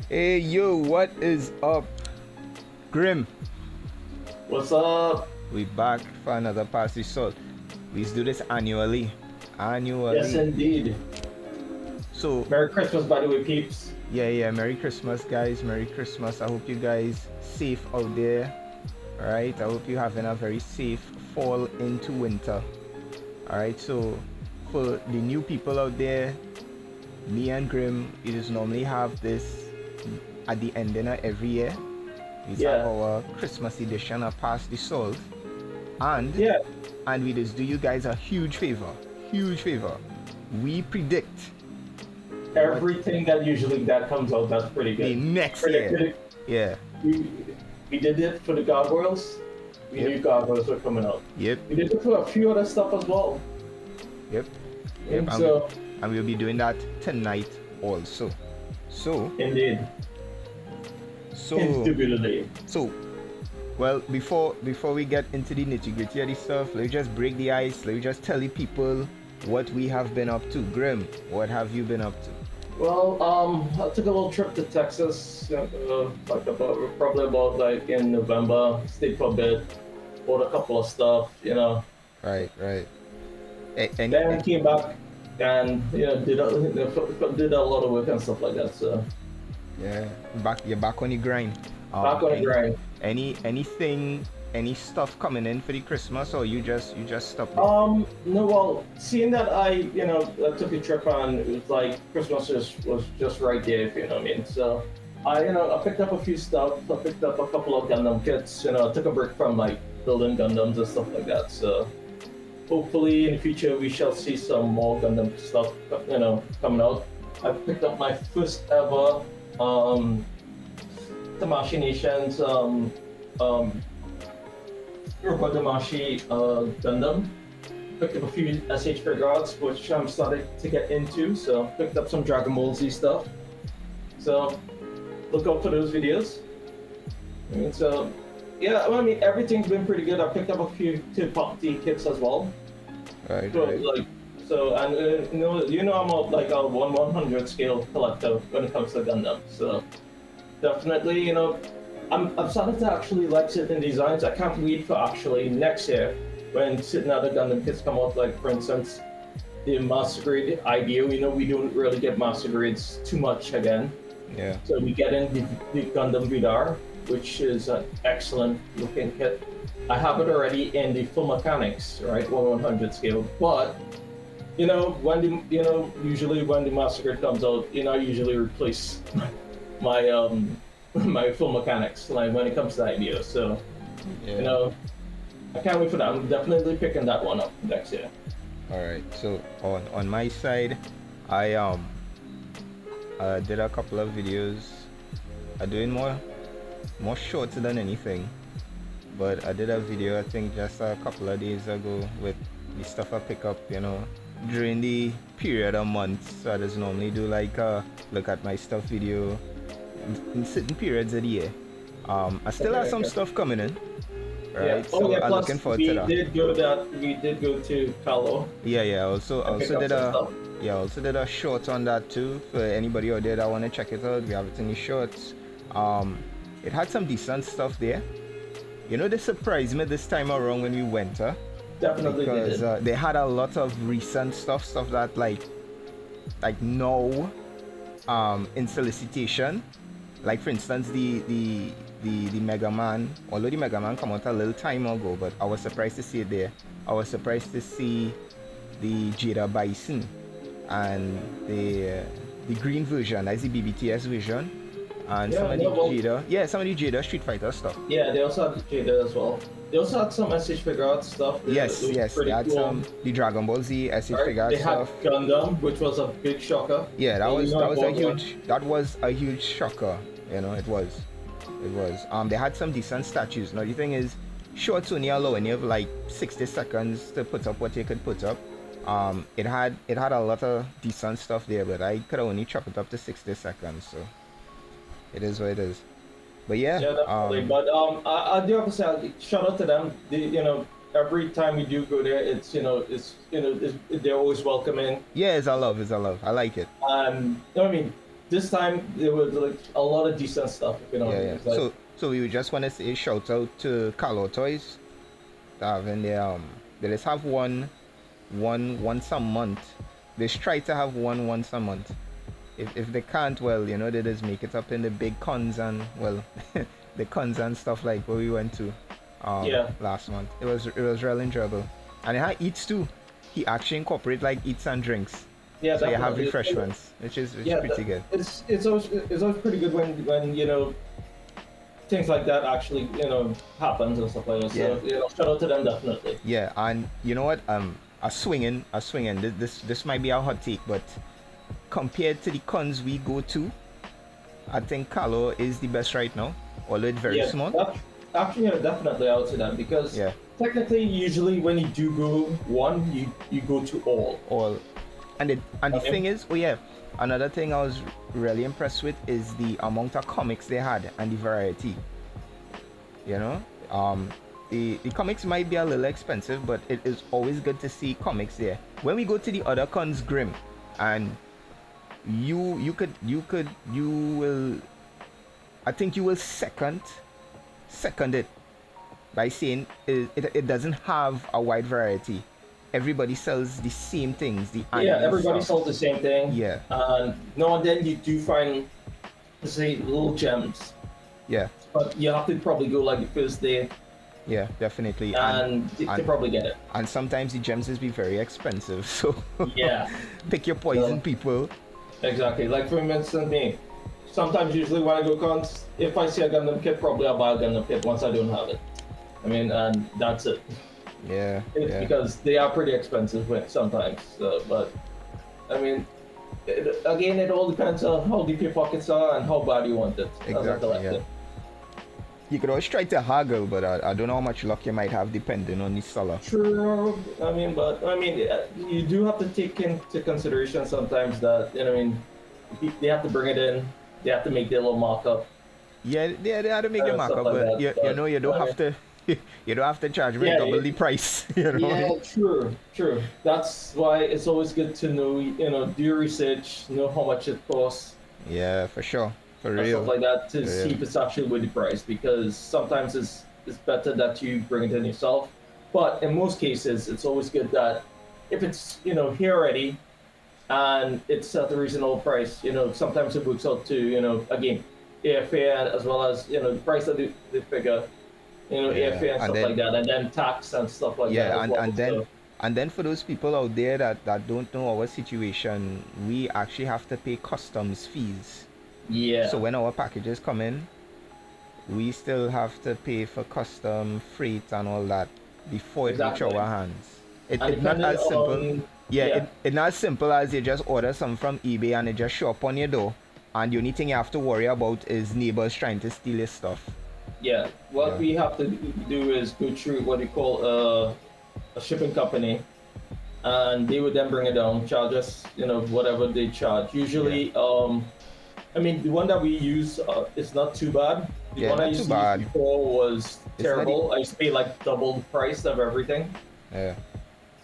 Hey yo, what is up? Grim, What's up? we back for another Pass the Salt. We do this annually. Yes, Annually. indeed. So, Merry Christmas, by the way, peeps. yeah, Merry Christmas, guys. Merry Christmas. I hope you guys safe out there. Alright, I hope you're having a very safe fall into winter. Alright, so for the new people out there, me and Grim, we just normally have this at the ending of every year. We have Yeah, our Christmas edition of Pass the Salt. And yeah. and we just do you guys a huge favor. Huge favor. We predict what Everything that comes out, that's pretty the good. next Predicted year. it. Yeah. We, we did it for the gargoyles. We Yep. knew gargoyles were coming out. Yep. We did it for a few other stuff as well. Yep. Yep. And so, And we'll be doing that tonight also. So indeed, so indubitably. so well, before we get into the nitty-gritty of the stuff, let me just break the ice. Let me just tell you people what we have been up to. Grim, what have you been up to? Well, I took a little trip to Texas, probably about like in November. Stayed for a bit, bought a couple of stuff, Right. Then came back and did a lot of work and stuff like that. So Yeah, you're back on the grind. back on the grind. Any stuff coming in for the Christmas, or you just stopped there? No, well, seeing that I took a trip and it was like Christmas was just right there, if you know what I mean. So I picked up a few stuff. I picked up a couple of Gundam kits. I took a break from like building Gundams and stuff like that. So hopefully in the future we shall see some more Gundam stuff, coming out. I picked up my first ever Tamashii Nations Urbadamashi Gundam. Picked up a few SH figures, which I'm starting to get into. So picked up some Dragon Ball Z stuff. So look out for those videos. So yeah, well, everything's been pretty good. I picked up a few two Pop D kits as well. Right. And I'm a 1/100 scale collector when it comes to Gundam. So definitely, I'm starting to actually like certain designs. I can't wait for actually next year when certain other Gundam kits come out. Like for instance, the Master Grade IDEO. We don't really get Master Grades too much again. Yeah. So we get in the Gundam Vidar, which is an excellent looking kit. I have it already in the full mechanics, right, 1/100 scale. But usually when the Master Grade comes out, I usually replace my my full mechanics like when it comes to IDEO. So Yeah. I can't wait for that. I'm definitely picking that one up next year. All right. So on my side, I did a couple of videos. I'm doing more shorts than anything, but I did a video I think just a couple of days ago with the stuff I pick up, during the period of months. So I just normally do like a look at my stuff video in certain periods of the year. I still have some stuff coming in. Right. Yeah. So I'm Plus looking forward to that. We did go to Kalo. Yeah. I also did stuff. I also did a short on that too for anybody out there that want to check it out. We have it in the shorts. It had some decent stuff there. They surprised me this time around when we went, huh? Definitely Because did. they had a lot of recent stuff that like now in solicitation. Like for instance the Mega Man, although the Mega Man come out a little time ago, but I was surprised to see it there. I was surprised to see the Jada Bison and the green version, that's the BBTS version, and some of the Jada Street Fighter stuff. Yeah, they also had Jada as well. They also had some SH figure art stuff. Yes, they had cool. some the Dragon Ball Z SH figure They stuff. had Gundam, which was a big shocker. Yeah, that was a one. huge shocker. It was. They had some decent statues. Now the thing is, shorts only allowing you like 60 seconds to put up what you could put up. It had a lot of decent stuff there, but I could only chop it up to 60 seconds. So it is what it is. But yeah. Yeah, definitely. But I do have to say, shout out to them. Every time we do go there, they're always welcoming. Yeah, it's a love. I like it. I mean, this time there was like a lot of decent stuff. You know, Yeah, yeah. it's like, So we just want to say shout out to Carlo Toys. Having they just have one once a month. They try to have one once a month. If they can't, well, you know, they just make it up in the big cons and, well, the cons and stuff like what we went to yeah, last month. It was really enjoyable. And it had eats too. He actually incorporate like eats and drinks. yeah, So you have definitely. refreshments, which is Yeah, pretty good. it's always pretty good when you know things like that actually happens and stuff like that. So shout out to them definitely. Yeah, and you know what? A swinging. This might be a hot take, but compared to the cons we go to, I think Carlo is the best right now. Although it's very small. Actually, yeah, definitely I would say that because Yeah. technically, usually when you do go one, you go to all. All, and the thing is, oh yeah, another thing I was really impressed with is the amount of comics they had and the variety. You know, the comics might be a little expensive, but it is always good to see comics there. When we go to the other cons, Grim, and you will, I think you will second it by saying it doesn't have a wide variety. Everybody sells the same things. Yeah, everybody sells the same thing. Yeah. Now and then you do find, let's say, little gems. Yeah. But you have to probably go like the first day. Yeah, definitely. And to probably get it. And sometimes the gems is be very expensive. So yeah, pick your poison, people. Exactly. Like for instance, me. Sometimes, usually when I go cons, if I see a Gundam kit, probably I'll buy a Gundam kit once I don't have it. I mean, and that's it. Yeah. Because they are pretty expensive sometimes. But I mean, again, it all depends on how deep your pockets are and how bad you want it. Exactly. Yeah. You could always try to haggle, but I don't know how much luck you might have depending on the seller. True. I mean, you do have to take into consideration sometimes that they have to bring it in. They have to make their little markup. Yeah, they have to make the markup, but you don't have to. You don't have to charge me double the price. You know? Yeah, true. That's why it's always good to know, do your research, know how much it costs. Yeah, for sure. For real. Stuff like that to see if it's actually worth the price, because sometimes it's better that you bring it in yourself. But in most cases, it's always good that if it's, here already and it's at a reasonable price, sometimes it works out to, again, airfare as well as, the price of the figure. Airfare and stuff like that, and then tax and stuff like that. Yeah, and then for those people out there that don't know our situation, we actually have to pay customs fees. Yeah. So when our packages come in, we still have to pay for custom freight and all that before it reach our hands. It's not as simple. It's not as simple as you just order something from eBay and it just show up on your door, and the only thing you have to worry about is neighbors trying to steal your stuff. Yeah, what we have to do is go through what we call a shipping company, and they would then bring it down, charge us, whatever they charge. Usually, the one that we use is not too bad. The one I used to use before was terrible. I used to pay like double the price of everything. Yeah.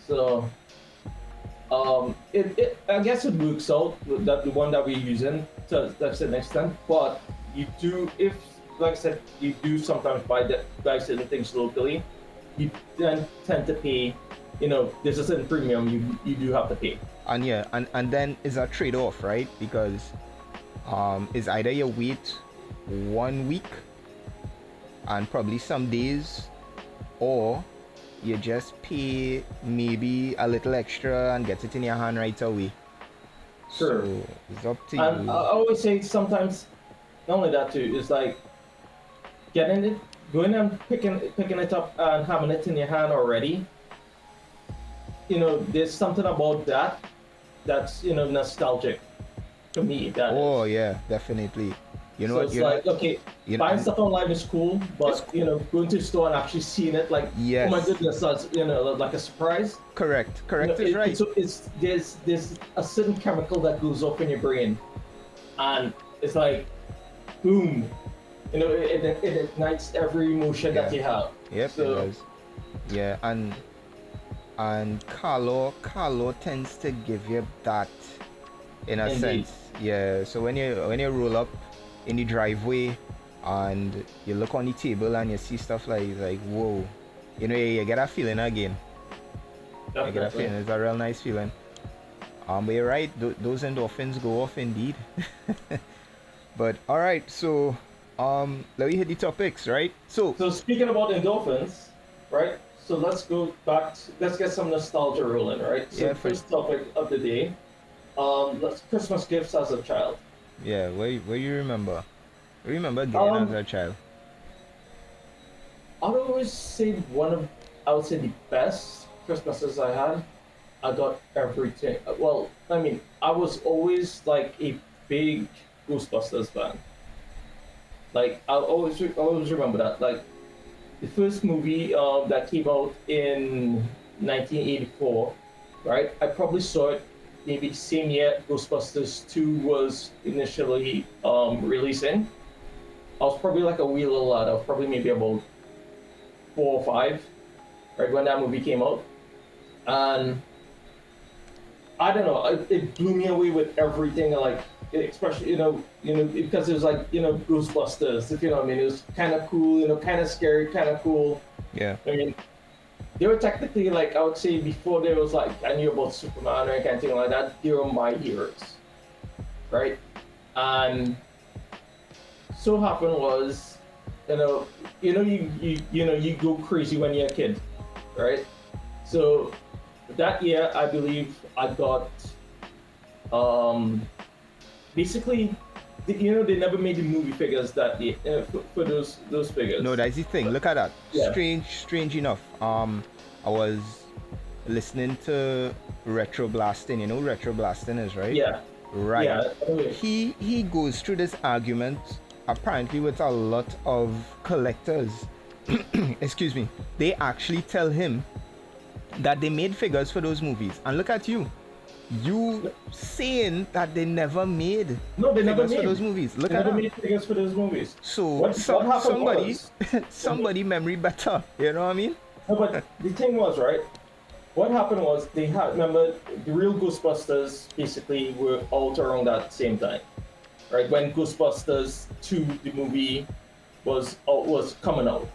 So, I guess it works out that the one that we're using to an extent, but you do like I said, you do sometimes buy certain things locally. You then tend to pay, there's a certain premium you do have to pay. And then is a trade-off, right? Because is either you wait 1 week and probably some days, or you just pay maybe a little extra and get it in your hand right away. Sure. So it's up to and you. I always say sometimes, not only that too, it's like getting it, going and picking it up and having it in your hand already. There's something about that's nostalgic to me. Yeah, definitely. Buying stuff online is cool, but going to the store and actually seeing it, like, yes. Oh my goodness, that's like a surprise. Correct is right. So there's a certain chemical that goes off in your brain, and it's like, boom. It ignites every emotion that you have. Yep, so, it does. Yeah, and Carlo tends to give you that in a Indeed. sense. Yeah. So when you roll up in the driveway and you look on the table and you see stuff like whoa, you get that feeling again. You get that Definitely. feeling. It's a real nice feeling. But you're right. Those endorphins go off indeed. But all right. So let me hit the topics, right? So So speaking about endorphins, right? So let's go back. Let's get some nostalgia rolling, right? So yeah, the first topic of the day, let's Christmas gifts as a child. yeah. Where you remember? Remember getting as Um, a child? I'd always say I would say the best Christmases I had. I got everything. Well, I mean, I was always like a big Ghostbusters fan. Like I always remember that. Like the first movie that came out in 1984, right? I probably saw it maybe the same year Ghostbusters 2 was initially releasing. I was probably like a wee little lad. I was probably maybe about 4 or 5, right when that movie came out, and I don't know, it blew me away with everything. Like especially because it was like Ghostbusters. If you know what I mean, it was kind of cool. Kind of scary, kind of cool. Yeah. I mean, they were technically like I would say before there was like I knew about Superman or anything like that. They were my heroes, right? And so happened was, you go crazy when you're a kid, right? So that year, I believe I got um basically, they never made the movie figures that year for those No, figures. that's the thing. Look at that. Yeah, Strange enough. I was listening to Retro Blasting. You know who Retro Blasting is, right? yeah, Right. yeah. Anyway, He goes through this argument apparently with a lot of collectors. Excuse me. They actually tell him that they made figures for those movies. And look at you. You saying that they never made no, they never figures for made. those movies. Look They at never that. made figures for those movies. So What happened somebody was, somebody memory better. You know what I mean? no, but the thing was, right? What happened was they had remember the real Ghostbusters basically were out around that same time, right? When Ghostbusters 2, the movie, was coming out.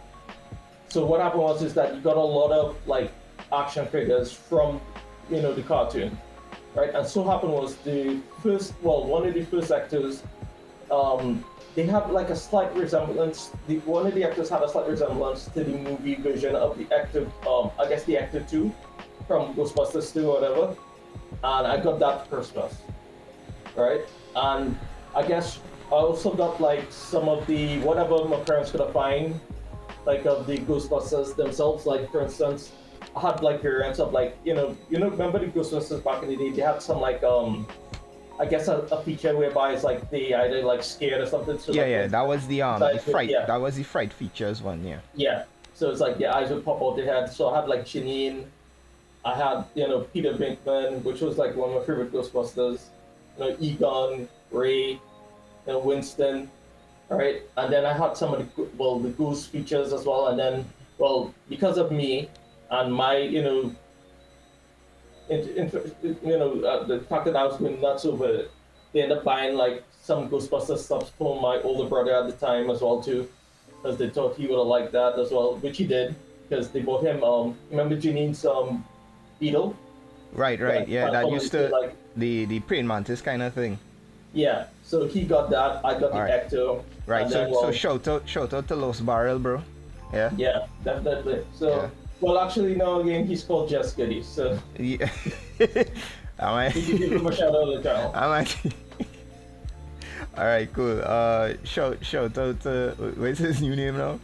So what happened was is that you got a lot of like action figures from the cartoon, right? And so happened was one of the first actors, they had like a slight resemblance. One of the actors had a slight resemblance to the movie version of the actor, I guess the actor 2 from Ghostbusters 2 or whatever. And I got that for Christmas, right? And I guess I also got like some of the whatever my parents could find, like of the Ghostbusters themselves. Like for instance, I had like variants of like remember the Ghostbusters back in the day? They had some like I guess a feature whereby it's like they either like scared or something. So Yeah, like yeah. That was the fright. yeah, That was the fright features one. Yeah. yeah. So it's like the eyes would pop out their head. So I had like Janine. I had Peter Venkman, which was like one of my favorite Ghostbusters. Egon, Ray, Winston. All right, and then I had some of the Goose features as well. And then because of me and my the fact that I was going nuts over it, they ended up buying like some Ghostbusters stuff for my older brother at the time as well too, because they thought he would have liked that as well, which he did, because they bought him remember Janine's Beetle? Right, right. Yeah, that used to like the praying mantis kind of thing. yeah. So he got that. I got the Alright. Ecto. Right. And So then, so shout out to Los Barrel, bro. Yeah. yeah, definitely. So Yeah. well, actually, no. Again, he's called Just Goody. So Yeah. Am I? we can give him a shout out to the channel. Am I? All right, cool. Shout out to what's his new name now?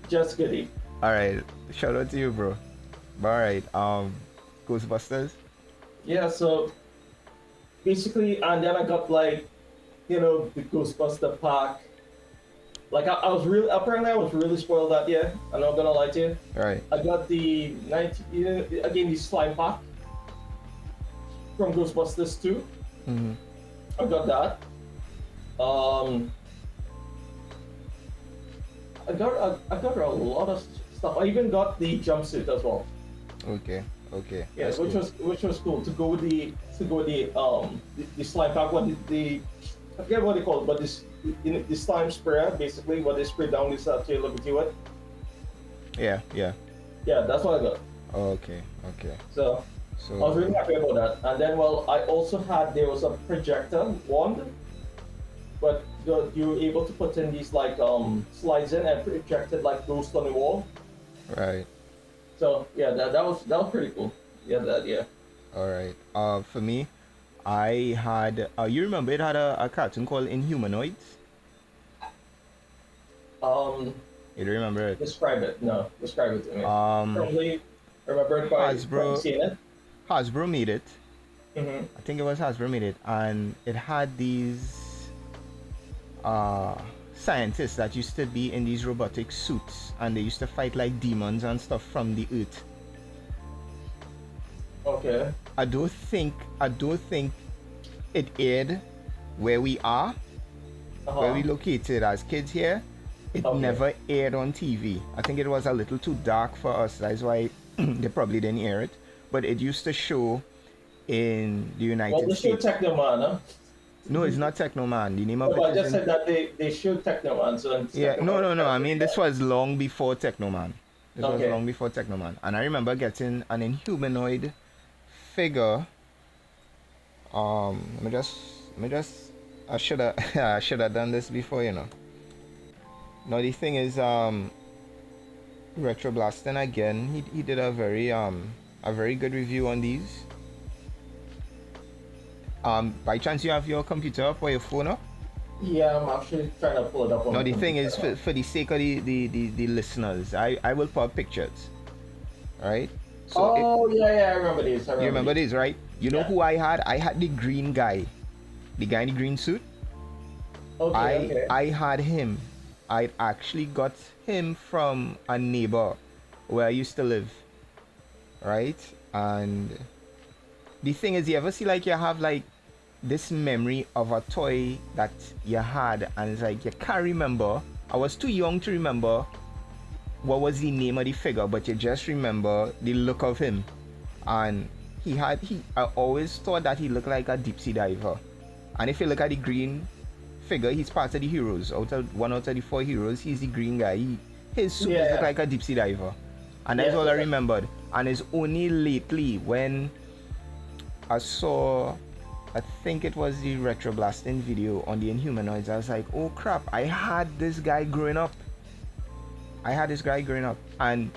Just Goody. All right, shout out to you, bro. All right, Ghostbusters. Yeah. So basically, and then I got like the Ghostbuster pack. Like I was really apparently I was really spoiled that year. I'm not gonna lie to you. All right. I got the again the slime pack from Ghostbusters 2. Mm-hmm. I got that. I got a lot of stuff. I even got the jumpsuit as well. Okay. Okay. Yeah, That's cool. which was cool to go with the slime pack. What the I forget what they call it, but the slime sprayer basically what they spray down this tail liberty with. Yeah, yeah. Yeah, that's what I got. Okay, okay. So I was So really happy about that. And then well, I also had there was a projector wand, but you were able to put in these like slides in and project it like ghost on the wall. right. So yeah, that was pretty cool. Yeah, that yeah. All right. For me, I had. You remember it had a cartoon called Inhumanoids? Um, You remember it? describe it. No, describe it to me. Um, Probably remember it by from Hasbro seeing it. Hasbro made it. Mm-hmm. I think it was Hasbro made it, and it had these uh scientists that used to be in these robotic suits, and they used to fight like demons and stuff from the earth. Okay. I don't think it aired where we are, where we Uh-huh. located as kids here. It Okay. never aired on TV. I think it was a little too dark for us. That's why they probably didn't air it. But it used to show in the Well, United they showed States. Technoman, huh? No, it's not Technoman. The name of No, it but I is just in. said that they showed Technoman, so it's Yeah, no, Technoman. no, no. I mean, this was long before Technoman. This was Okay. long before Technoman. And I remember getting an Inhumanoid figure. Let me just. I should have, I should have done this before, you know. Now the thing is, Retro Blasting again. He did a very good review on these. By chance you have your computer up or your phone up? Yeah, I'm actually trying to pull it up on Now my the thing computer is, now. for the sake of the listeners, I will put up pictures, right? So Oh yeah, I remember these. I you remember these. this, right? You know Yeah. who I had? I had the green guy, the guy in the green suit. Okay, I okay. I had him. I actually got him from a neighbor where I used to live, right? And the thing is, you ever see like you have like this memory of a toy that you had, and it's like you can't remember. I was too young to remember what was the name of the figure, but you just remember the look of him. And he I always thought that he looked like a deep sea diver. And if you look at the green figure, he's part of the heroes. Out of the four heroes, he's the green guy. His suit Yeah, look yeah. like a deep sea diver. And that's Yeah, all I yeah. remembered. And it's only lately when I saw, I think it was the Retro Blasting video on the Inhumanoids. I was like, oh crap, I had this guy growing up. And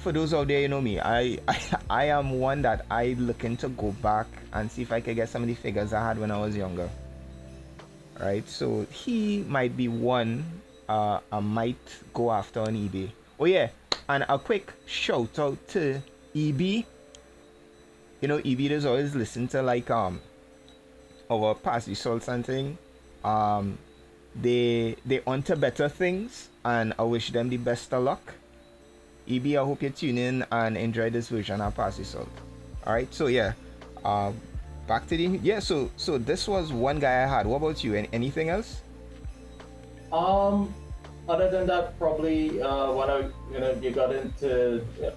for those out there, you know me, I am one that I looking to go back and see if I could get some of the figures I had when I was younger. Right? So he might be one I might go after on eBay. Oh yeah, and a quick shout out to EB. You know, EB does always listen to like our past results and thing. Um, they on to better things, and I wish them the best of luck. EB, I hope you tune in and enjoy this version of past result. All right, so yeah, um, back to the yeah. So this was one guy I had. What about you? Anything else? Um, other than that, probably when I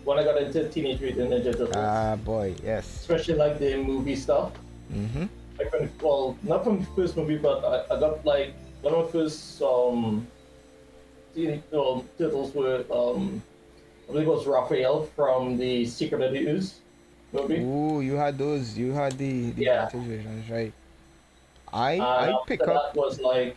when I got into Teenage Mutant Ninja Turtles, Ah, boy, yes. especially like the movie stuff. Mm-hmm. Like well, not from the first movie, but I got like one of the first Teenage Turtles were I believe it was Raphael from the Secret of the Ooze movie. Ooh, you had those. You had the Yeah, vintage versions, right? I and I after pick up. that was like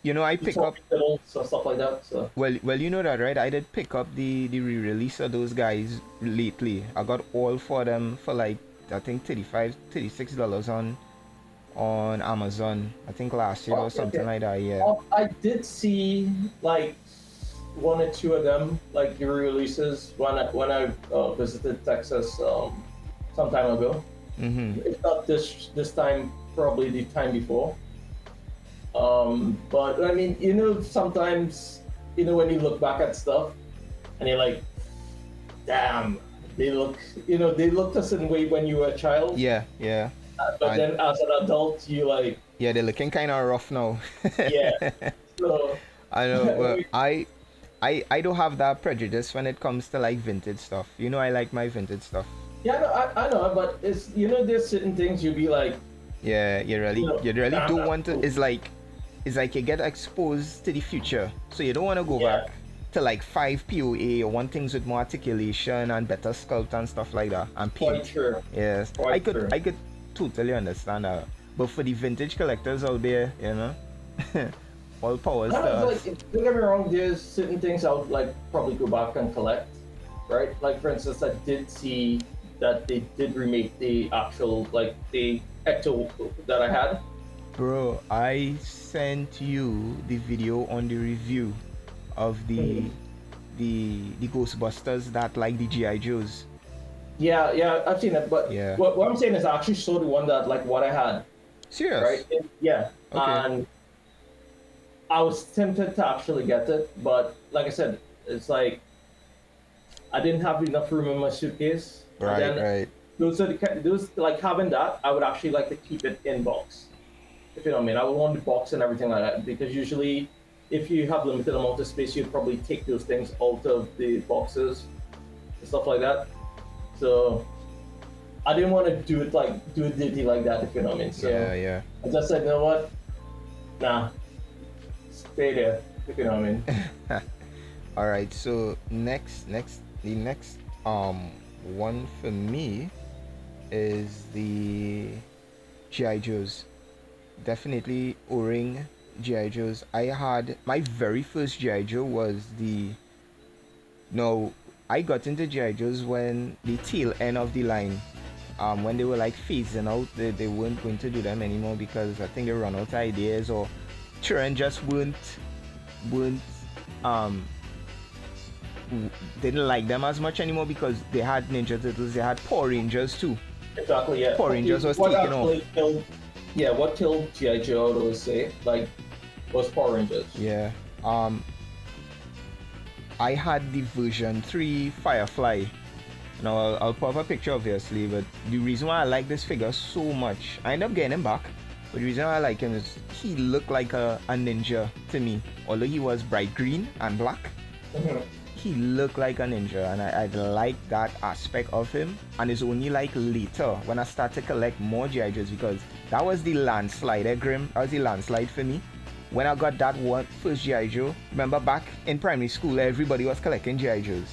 I the pick up. Talking Turtles and stuff like that. So Well, you know that, right? I did pick up the re-release of those guys lately. I got all for them for like I think $36 on Amazon. I think last year or okay, something okay. like that. Yeah. I did see like one or two of them, like the releases when I visited Texas some time ago. Mm-hmm. If not this time, probably the time before. But I mean, sometimes when you look back at stuff and you're like, damn, they looked a certain way when you were a child, Yeah, yeah. but And then as an adult, you like, yeah, they're looking kind of rough now. yeah. So I know, but I don't have that prejudice when it comes to like vintage stuff. You know, I like my vintage stuff. Yeah, no, I know, but it's there's certain things you'll be like, Yeah, you really I'm don't not want to. cool. It's like you get exposed to the future, so you don't want to go back Yeah, to like 5 POA or want things with more articulation and better sculpt and stuff like that and quite paint. true, Yes, quite true. I could totally understand that. But for the vintage collectors out there, all powers No, to it's like us. don't get me wrong. There's certain things I would like probably go back and collect, right? Like for instance, I did see that they did remake the actual like the Ecto that I had. Bro, I sent you the video on the review of Mhm. the Ghostbusters that like the GI Joes. Yeah, yeah, I've seen it, but Yeah. what I'm saying is I actually saw the one that like what I had, right? Serious? Yeah, Okay. and I was tempted to actually get it, but like I said, it's like I didn't have enough room in my suitcase, and Right, then right. those like having that, I would actually like to keep it in box. If you know what I mean, I would want the box and everything like that because usually, if you have limited amount of space, you'd probably take those things out of the boxes and stuff like that. So I didn't want to do it dirty like that. If you know what I mean. Yeah, So yeah. I just said, you know what? Nah, stay there. If you know what I mean. All right. So the next one for me is the GI Joes. Definitely O-ring GI Joes. I had my very first GI Joe was the no. I got into GI Joes when the tail end of the line. When they were like phasing out, they weren't going to do them anymore because I think they run out of ideas or children just weren't um didn't like them as much anymore because they had Ninja Turtles, they had Power Rangers too. Exactly. Yeah. Power Rangers was What taken off. actually killed? Yeah. What killed GI Joe? I would always say like was Power Rangers. Yeah. Um, I had the version 3 Firefly. Now I'll put up a picture obviously, but the reason why I like this figure so much, I ended up getting him back. But the reason why I like him is he looked like a ninja to me. Although he was bright green and black, Mhm. he looked like a ninja, and I like that aspect of him. And it's only like later when I start to collect more GI Joes because that was the landslide, Grim. That was the landslide for me. When I got that one first GI Joe, remember back in primary school, everybody was collecting GI Joes.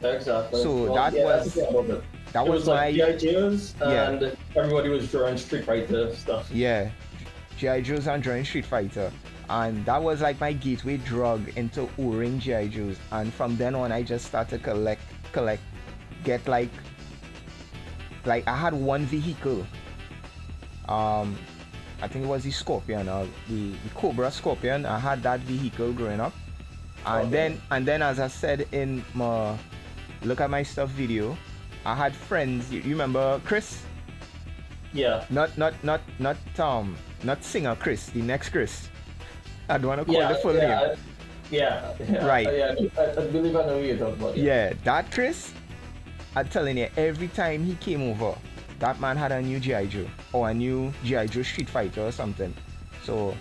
Exactly. So Well, yeah, that's the thing about it. that It was was like my GI Joes, yeah and everybody was drawing Street Fighter stuff. yeah GI Joes and drawing Street Fighter, and that was like my gateway drug into O-ring GI Joes. And from then on, I just started collect, get like I had one vehicle. Um, I think it was the Scorpion or the Cobra Scorpion. I had that vehicle growing up, and Okay. then as I said in my look at my stuff video, I had friends. You remember Chris? Yeah. Not singer Chris. The next Chris. I don't want to call Yeah. the full name. Yeah. Yeah. Yeah. Right. Yeah. I believe I know who you're talking about. Yeah. Yeah, that Chris. I'm telling you, every time he came over, that man had a new GI Joe or a new GI Joe Street Fighter or something. So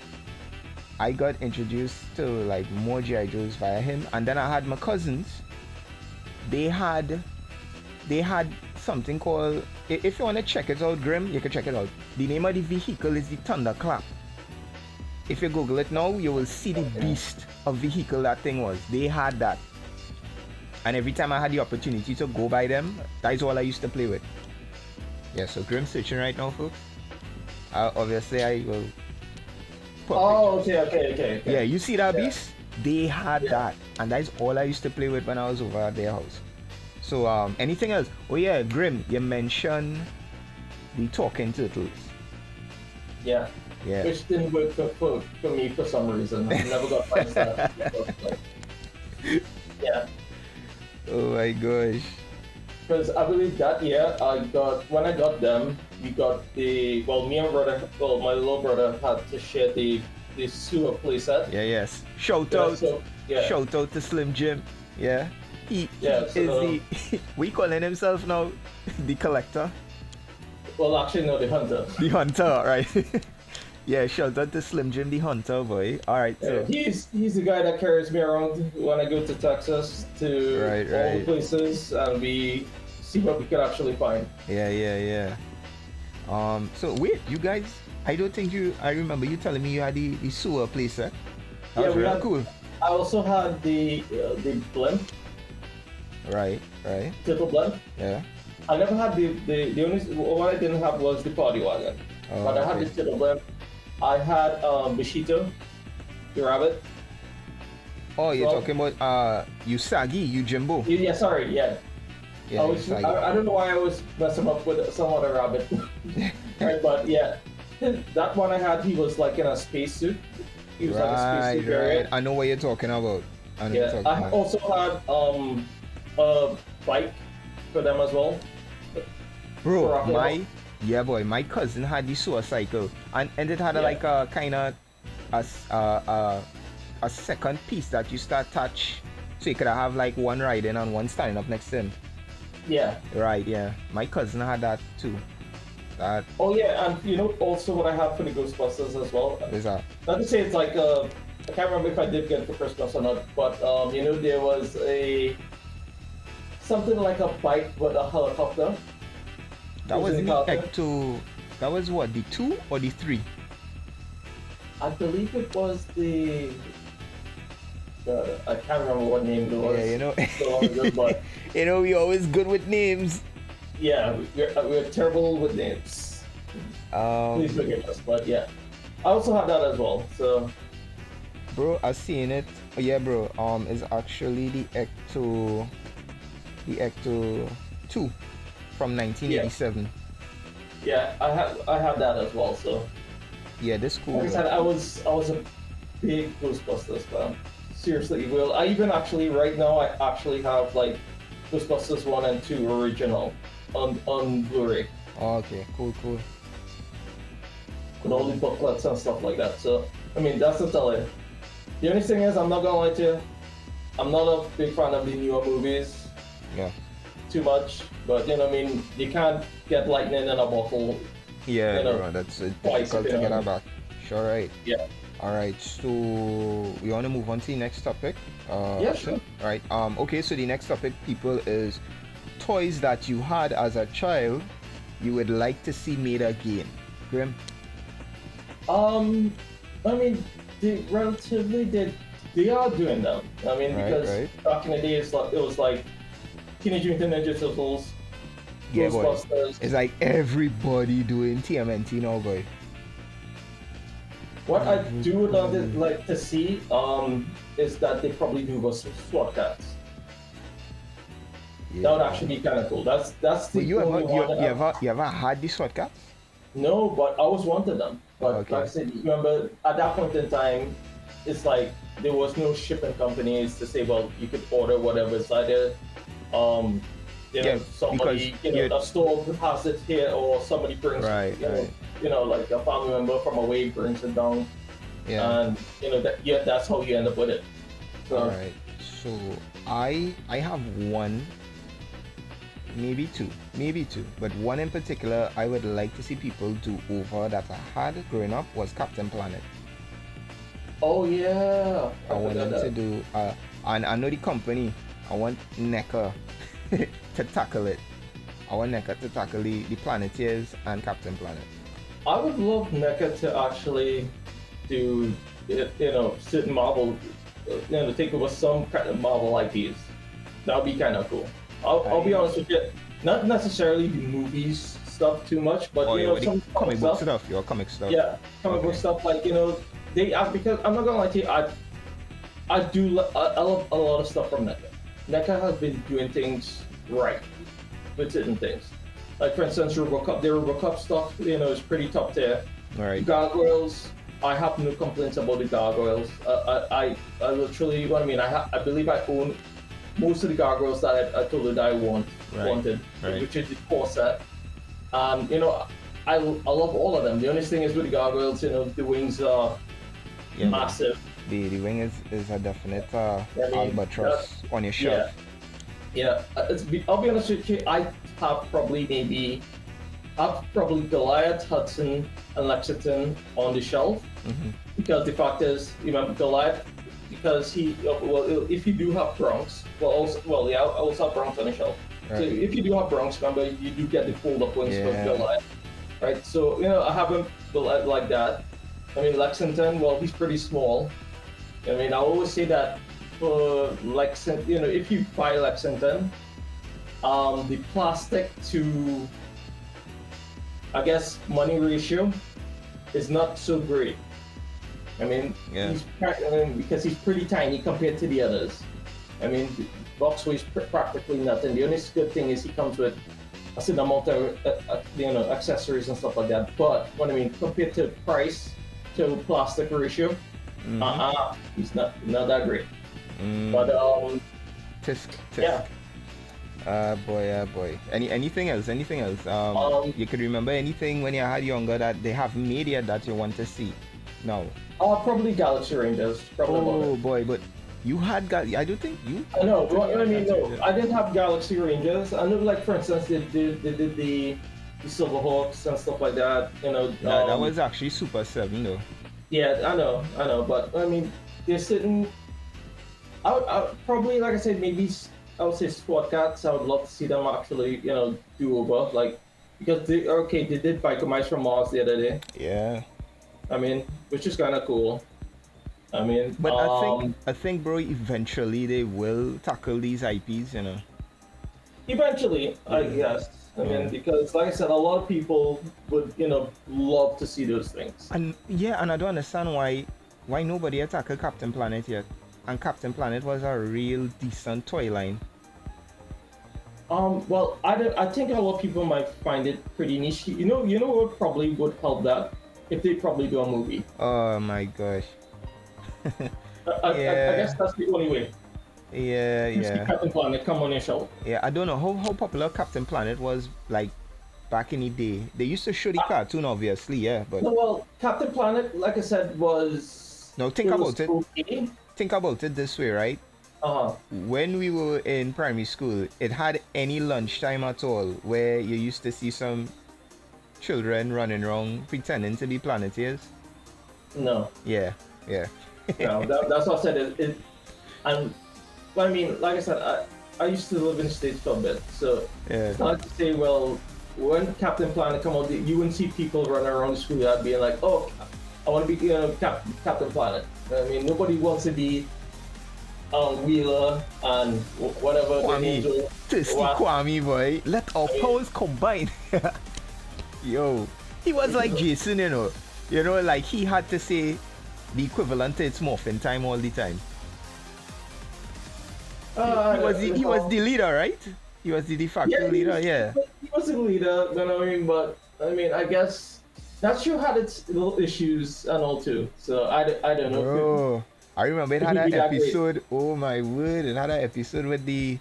I got introduced to like more GI Joes via him, and then I had my cousins. They had something called. If you want to check it out, Grim, you can check it out. The name of the vehicle is the Thunderclap. If you Google it now, you will see the Okay. beast of vehicle that thing was. They had that, and every time I had the opportunity to go by them, that is all I used to play with. Yeah, so Grim searching right now, folks. Obviously, I will put Oh, pictures. okay. Yeah, you see that Yeah. beast? They had Yeah. that, and that is all I used to play with when I was over at their house. So, anything else? Oh yeah, Grim, you mentioned the talking turtles. Yeah. Yeah. Which didn't work for me for some reason. I never got my stuff. Like, yeah. Oh my gosh. Because I believe that year when I got them, we got me and brother, well, my little brother had to share the sewer playset. Yeah, yes. Shout Yeah, out. so yeah, Shout out to Slim Jim. Yeah. He yeah. is So the we calling himself now the collector. well, actually, no, the hunter. The hunter, right? Yeah, shout out to Slim Jim the hunter boy. Alright, Yeah, so he's the guy that carries me around when I go to Texas to Right, all the right. places, and we see what we could actually find. Yeah. So wait, you guys, I don't think you. I remember you telling me you had the sewer place, eh? That Yeah, was we real had. cool. I also had the blimp, Right. triple blimp. Yeah. I never had the only what I didn't have was the party wagon, Oh, but I had okay. the triple blimp. I had Bishito, the rabbit. Oh, you're Well, talking about Usagi, Yujimbo. yeah, sorry, yeah. Yeah, Usagi. I don't know why I was messing up with some other rabbit, right? But yeah, that one I had, he was like in a spacesuit. He was like a Right. spacesuit variant. I know what you're talking about. I know what you're Yeah, talking I about. also had a bike for them as well. Bro, Rocket my cousin had the sewer cycle, and it had Yeah. like a kind of a second piece that you start attach, so you could have like one riding and one standing up next to him. Yeah. Right, yeah. My cousin had that too. That Oh yeah, and you know also what I had for the Ghostbusters as well. is that. Not to say it's like I can't remember if I did get it for Christmas or not, but you know there was a something like a bike with a helicopter. That was in the the Egg 2. That was what, the 2 or the 3? I believe it was the. I can't remember what name it was. Yeah, you know. So long ago, but You know, we always good with names. yeah, we're terrible with names. Please forgive us, but yeah. I also have that as well. So Bro, I seen it. Oh, yeah, bro. It's actually the Ecto 2 from 1987. yeah, I have that as well. So Yeah, this cool. like I said, I was a big Ghostbusters fan. Seriously, Will. I even actually right now I actually have like Ghostbusters 1 and 2 original on Blu-ray Oh, okay, cool. with all the booklets and stuff like that. So I mean that's the tell you. The only thing is I'm not gonna lie to you, I'm not a big fan of the newer movies Yeah. too much. But you know what I mean you can't get lightning in a bottle. Yeah, You know, bro, that's twice, difficult you to know. get her back. Sure, right. Yeah. All right, so we want to move on to the next topic. Yeah, Austin? sure. All right. Okay, so the next topic, people, is toys that you had as a child you would like to see made again. Grim? I mean, they are doing them. I mean, Right, because right. back in the days, like it was like Teenage Mutant Ninja Turtles, Yeah, boy. Ghostbusters. It's like everybody doing TMNT now, boy. What I do like to see is that they probably do go SWAT cats. Yeah. That would actually be kind of cool. That's the But you only one that you ever had the SWAT cats? No, but I always wanted them. But Okay. like I said, remember at that point in time, it's like there was no shipping companies to say, well, you could order whatever. It's either, you know, Yeah, somebody, because you know, a store has it here, or somebody brings, Right, you know, right. you know, like a family member from away brings it down, Yeah. and you know that's how you end up with it. So All right. So I have one, maybe two, but one in particular I would like to see people do over that I had growing up was Captain Planet. oh yeah, I want forgot them to that. do, and I know the company. I want NECA to tackle it. I want NECA to tackle the Planeteers and Captain Planet. I would love NECA to actually do, you know, certain Marvel, you know, take over some kind of Marvel IPs. That would be kind of cool. I'll be honest with you, not necessarily the movies stuff too much, but Oh, you yeah, know, with some the comic book stuff. Your comic stuff. Yeah, comic book Okay. stuff like you know, because I'm not gonna lie to you, I love a lot of stuff from NECA. NECA has been doing things right with certain things. Like for instance, RoboCop, their RoboCop stuff, you know, is pretty top tier. All right. Gargoyles, I have no complaints about the gargoyles. I literally, what I mean, I believe I own most of the gargoyles that I told you that I wanted, right. which is the core set. You know, I love all of them. The only thing is with the gargoyles, you know, the wings are Yeah, massive. The wing is a definite I mean, albatross on your shelf. Yeah. I'll be honest with you. I have probably Goliath, Hudson, and Lexington on the shelf Mm-hmm. because the fact is, remember Goliath, because he well, if you do have Bronx, I also have Bronx on the shelf. So Right. if you do have Bronx member, you do get the fold up ones for Yeah. July, right? So I haven't built like that. I mean, Lexington, well, he's pretty small. I mean, I always say that for Lexington, if you buy Lexington, the plastic to, I guess, money ratio is not so great. I mean, Yeah. because he's pretty tiny compared to the others. I mean, box weighs practically nothing. The only good thing is he comes with a certain amount of accessories and stuff like that. But what I mean, compared to price to plastic ratio, he's not that great. But Tisk, tisk. yeah. Boy. Anything else? Anything else? You could remember anything when you had younger that they have made yet that you want to see? No. Probably Galaxy Rangers. Probably about Oh it. boy, but you had I don't think you. I know. Well, I mean, no, I didn't have Galaxy Rangers. I know, like for instance, they did the Silverhawks and stuff like that. That was actually Super 7 though. Yeah, I know. But I mean, there's certain. I would probably, like I said, maybe I would say Squad Cats. I would love to see them actually, do over, like, because they did Bike from Mars the other day. Yeah. I mean, which is kind of cool. I mean, But I think, bro, eventually they will tackle these IPs, eventually, I guess. I mean, because like I said, a lot of people would, love to see those things. And I don't understand why nobody attacked Captain Planet yet. And Captain Planet was a real decent toy line. Well, I think a lot of people might find it pretty niche. You know what probably would help that if they probably do a movie. Oh my gosh. I guess that's the only way. You see Yeah. Captain Planet come on your show. Yeah, I don't know how popular Captain Planet was like back in the day. They used to show the cartoon, obviously, yeah, but No, well, Captain Planet, like I said, was. no, think about it. Okay. Think about it this way, right? When we were in primary school, it had any lunchtime at all where you used to see some children running around pretending to be Planeteers. No. Yeah. No, that's what I said. And I mean, like I said, I used to live in the States for a bit, so Yeah. it's not to say, well, when Captain Planet come out, you wouldn't see people running around the schoolyard being like, oh, I want to be Captain Planet. I mean, nobody wants to be Wheeler and whatever the names Kwame, are. thirsty Kwame, boy. Let our powers combine. Yo, he was like Jason, like he had to say the equivalent to its morphin time all the time. He was the leader, right? He was the de facto leader, yeah. He was the leader, you know what I mean? But I mean, I guess that show had its little issues and all too. So I don't know. Bro, I remember it had It an would be that episode. Oh my word! It had an episode with the.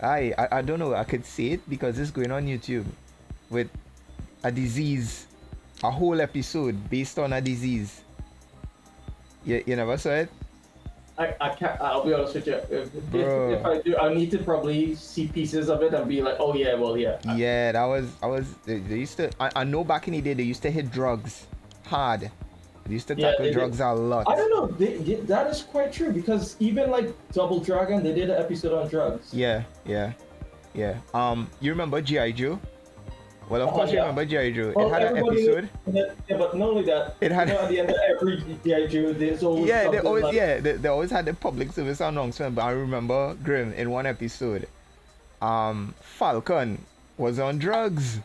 I don't know. I could say it because it's going on YouTube, with a disease, a whole episode based on a disease. You never saw it? I can't. I'll be honest with you. Bro. If I do, I need to probably see pieces of it and be like, oh yeah, well yeah. Yeah, that was. They used to. I know back in the day they used to hit drugs hard. They used to tackle drugs a lot. I don't know. That is quite true because even like Double Dragon, they did an episode on drugs. Yeah. You remember G.I. Joe? Well, of course you remember G.I. Joe. Well, it had an episode. Yeah, but not only that. It had. At the end of every G.I. Joe, there's always. Yeah, they always. like, Yeah, they always had the public service announcement. But I remember Grim in one episode. Falcon was on drugs.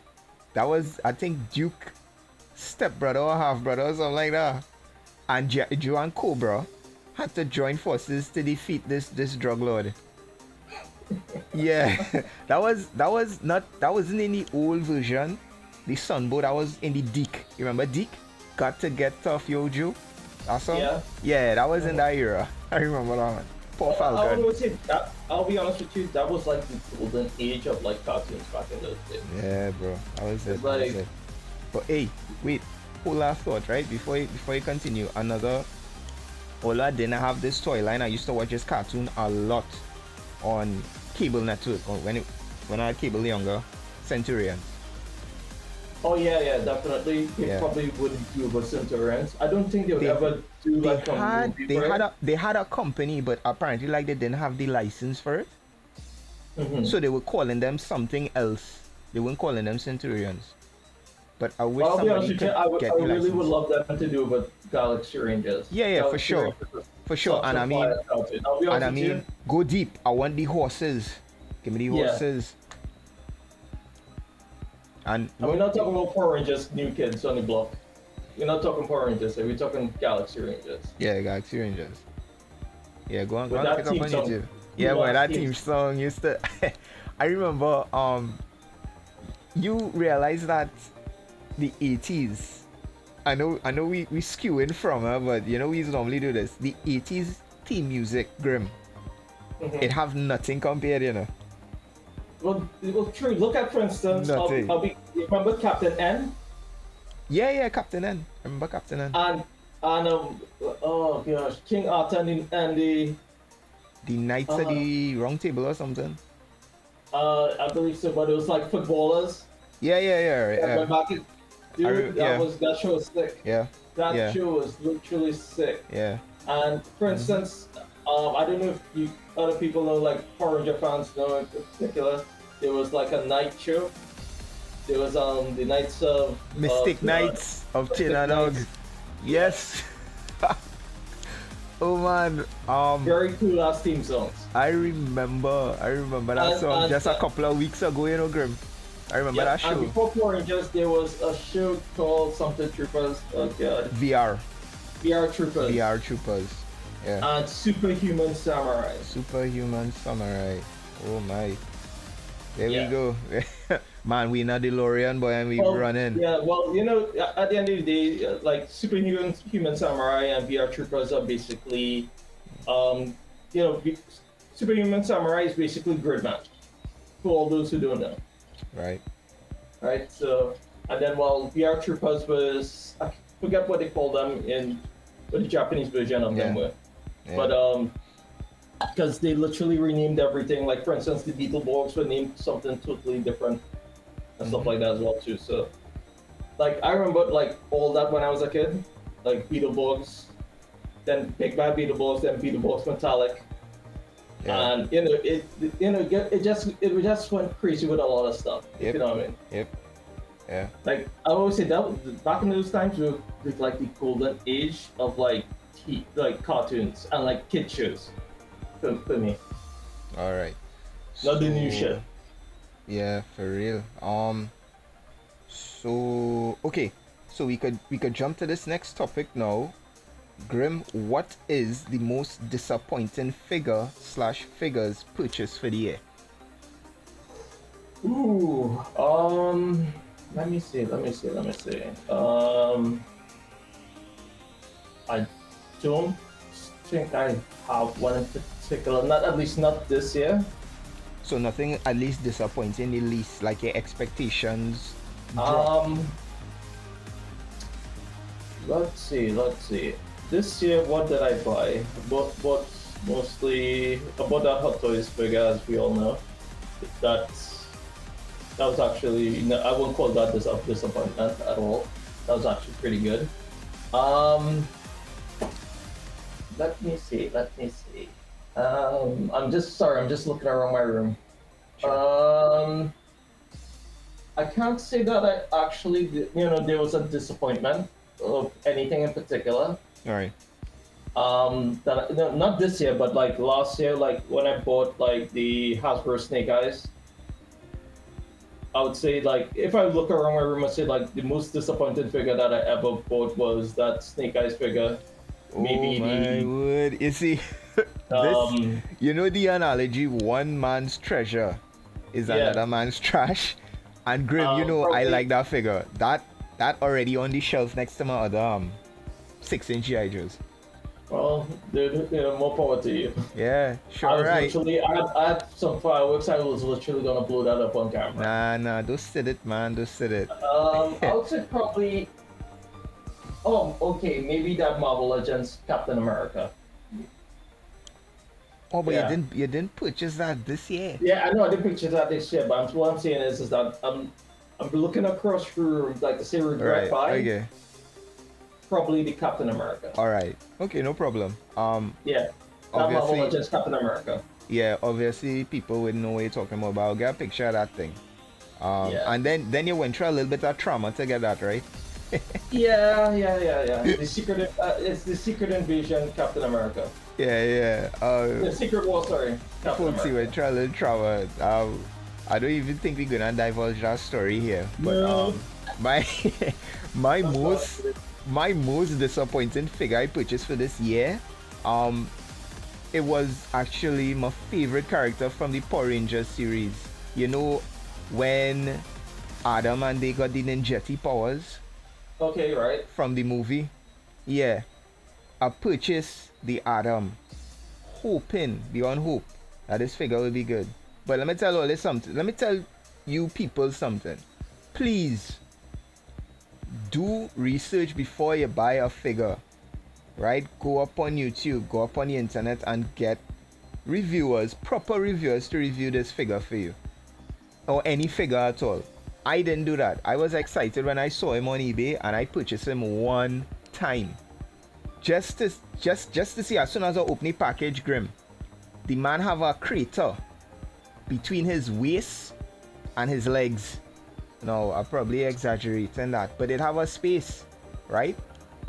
That was, I think, Duke stepbrother or half brother or something like that. And Joe and Cobra had to join forces to defeat this drug lord. Yeah, that wasn't in the old version, the Sunbow. That was in the Deke. You remember Deke? Got to get tough, yo, Joe. That song? Yeah, that was in that era. I remember that one. Poor Falcon. I would say that. I'll be honest with you. That was like the golden age of like cartoons back in those days. Yeah, bro. That was it. Like, that was it. But hey, wait. Whole last thought, right? Before you continue, although I didn't have this toy line, I used to watch this cartoon a lot on cable network when I had cable younger, Centurion. Oh yeah, definitely. They probably wouldn't do a Centurions. I don't think they would ever do like a movie they had a company, but apparently like they didn't have the license for it. So they were calling them something else. They weren't calling them Centurions. But I wish Well, I'll be honest somebody with you, could I get the really would license. love them to do with Galaxy Rangers. Yeah, yeah, for Galaxy sure. Rangers is For sure. such a fire cartoon. I'll be honest with you. Go deep. I want the horses. Give me the Yeah. horses. And And we're not talking about Power Rangers, new kids on the block. We're not talking Power Rangers, we're talking Galaxy Rangers. yeah, Galaxy Rangers. Yeah, go on, With pick that it up team on song. YouTube. Yeah, boy, that team song used to. I remember. You realize that the 80s. I know we skewing from her, but you know we normally do this. The 80s theme music, Grim. It have nothing compared, you know. Well, true. Look at, for instance, Nothing. you remember Captain N? Yeah, Captain N. Remember Captain N? And oh gosh, King Arthur and the The Knights of the Round Table or something. I believe so, but it was like footballers. Yeah. Yeah. Back in, dude, yeah. that show was sick. Yeah. That show was literally sick. Yeah. And for instance, I don't know if other people know, like Power Ranger fans know in particular, there was like a night show. There was the Knights of Mystic Knights of Chinnanog. Yes. Oh man. Very cool ass theme songs. I remember that song just a couple of weeks ago, you know, Grim. I remember that show. And before Power Rangers, there was a show called something Troopers. Oh god. VR Troopers. VR Troopers. Yeah. And Superhuman Samurai. Superhuman Samurai. Oh my. There we go. Man, we in a DeLorean, boy, and we running. Yeah, well, you know, at the end of the day, like Superhuman Samurai and VR Troopers are basically, you know, Superhuman Samurai is basically grid match for all those who don't know. Right. So, and then while VR Troopers was, I forget what they called them in what the Japanese version of them were, but because they literally renamed everything. Like for instance, the Beetleborgs were named something totally different and stuff like that as well too. So, like I remember like all that when I was a kid, like Beetleborgs, then Big Bad Beetleborgs, then Beetleborgs Metallic. Yeah. And it just went crazy with a lot of stuff. Yep. You know what I mean? Yep. Yeah. Like I always say that back in those times was like the golden age of like cartoons and like kid shows for me. All right. Not the new shit. Yeah, for real. So okay, so we could jump to this next topic now. Grim, what is the most disappointing figures purchased for the year? Ooh, let me see. I don't think I have one in particular. At least not this year. So nothing at least disappointing, the least like your expectations. Let's see. This year, what did I buy? Bought mostly about that Hot Toys figure, as we all know. That was actually, no, I won't call that disappointment at all. That was actually pretty good. Let me see. I'm just looking around my room. Sure. I can't say that I actually, there was a disappointment of anything in particular. All right. Not this year, but like last year, like when I bought like the Hasbro Snake Eyes, I would say like if I look around my room, I'd say like the most disappointed figure that I ever bought was that Snake Eyes figure. Maybe oh my word! You see, this, you know the analogy: one man's treasure is another man's trash. And Grim, probably, I like that figure. That already on the shelf next to my other 6-inch GI Joes. Well, more power to you. Yeah, sure, right. I had some fireworks. I was literally gonna blow that up on camera. Nah, don't sit it, man. Don't sit it. I would say probably. Oh, okay, maybe that Marvel Legends Captain America. Oh, but you didn't purchase that this year. Yeah, I know I didn't purchase that this year, but what I'm saying is that I'm looking across through like the series right by. Okay. Probably the Captain America. All right. Okay, no problem. Yeah. That Marvel Legends Captain America. Yeah, obviously people wouldn't know what you're talking about, but I'll get a picture of that thing. Yeah. And then you went through a little bit of trauma to get that, right? Yeah. It's the Secret Invasion, Captain America. Yeah, yeah. The Secret War, sorry, Captain Folks, you America. went through a little trauma. I don't even think we're gonna divulge that story here, but No, my my that's most not. my most disappointing figure I purchased for this year, um, it was actually my favorite character from the Power Rangers series. You know, when Adam and they got the ninjetti powers Okay, right. from the movie. Yeah, I purchased the Adam, hoping beyond hope that this figure will be good. But let me tell all this something. Let me tell you people something. Please do research before you buy a figure. Right? Go up on YouTube, go up on the internet and get reviewers, proper reviewers to review this figure for you. Or any figure at all. I didn't do that. I was excited when I saw him on eBay and I purchased him one time. Just to see, as soon as I open the package, Grim, the man have a crater between his waist and his legs. No, I'm probably exaggerating that, but it have a space, right?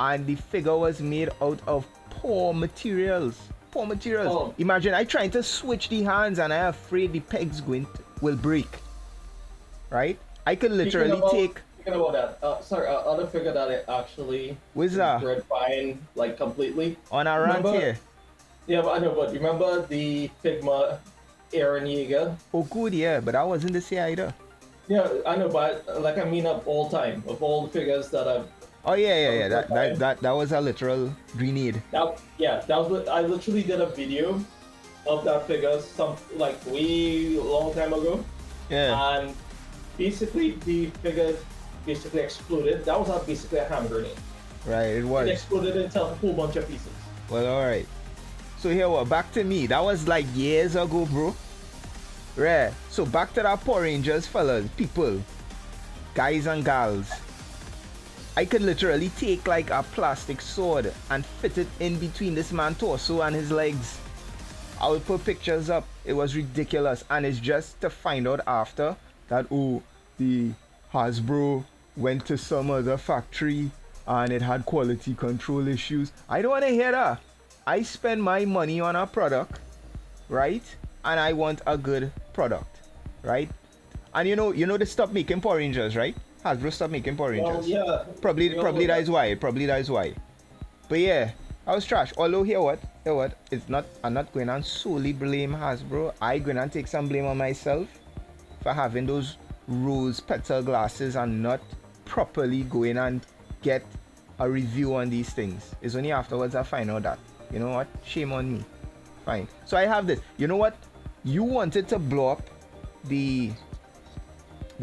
And the figure was made out of poor materials. Poor materials. Oh. Imagine I trying to switch the hands and I'm afraid the pegs will break. Right? I could literally take. Speaking about that, sorry, other figure that I actually What's that? read fine, like completely. On a rant Remember? here. Yeah, but I know, but remember the Figma Aaron Yeager? Oh, good, yeah, but I wasn't this year either. Yeah, I know, but like I mean, of all time, of all the figures that I've. Oh yeah. That was a literal grenade. That was what I literally did a video of that figure some like way long time ago, Yeah. and basically the figure basically exploded. That was basically a hand grenade. Right, it It was. exploded into a whole bunch of pieces. Well, alright. So here what? Back to me. That was like years ago, bro. Right. So back to that Power Rangers, fellas, people, guys and gals. I could literally take like a plastic sword and fit it in between this man's torso and his legs. I would put pictures up. It was ridiculous, and it's just to find out after that the Hasbro went to some other factory and it had quality control issues. I don't want to hear that. I spend my money on a product, right? And I want a good product, right? And you know they stopped making Power Rangers, right? Hasbro stopped making Power Rangers. Well, yeah. Probably that is why. But yeah, I was trash. Although here what? It's not. I'm not going to solely blame Hasbro. I going to take some blame on myself for having those rose petal glasses and not properly going and get a review on these things. It's only afterwards I find out that. You know what? Shame on me. Fine. So I have this. You know what? You wanted to blow up the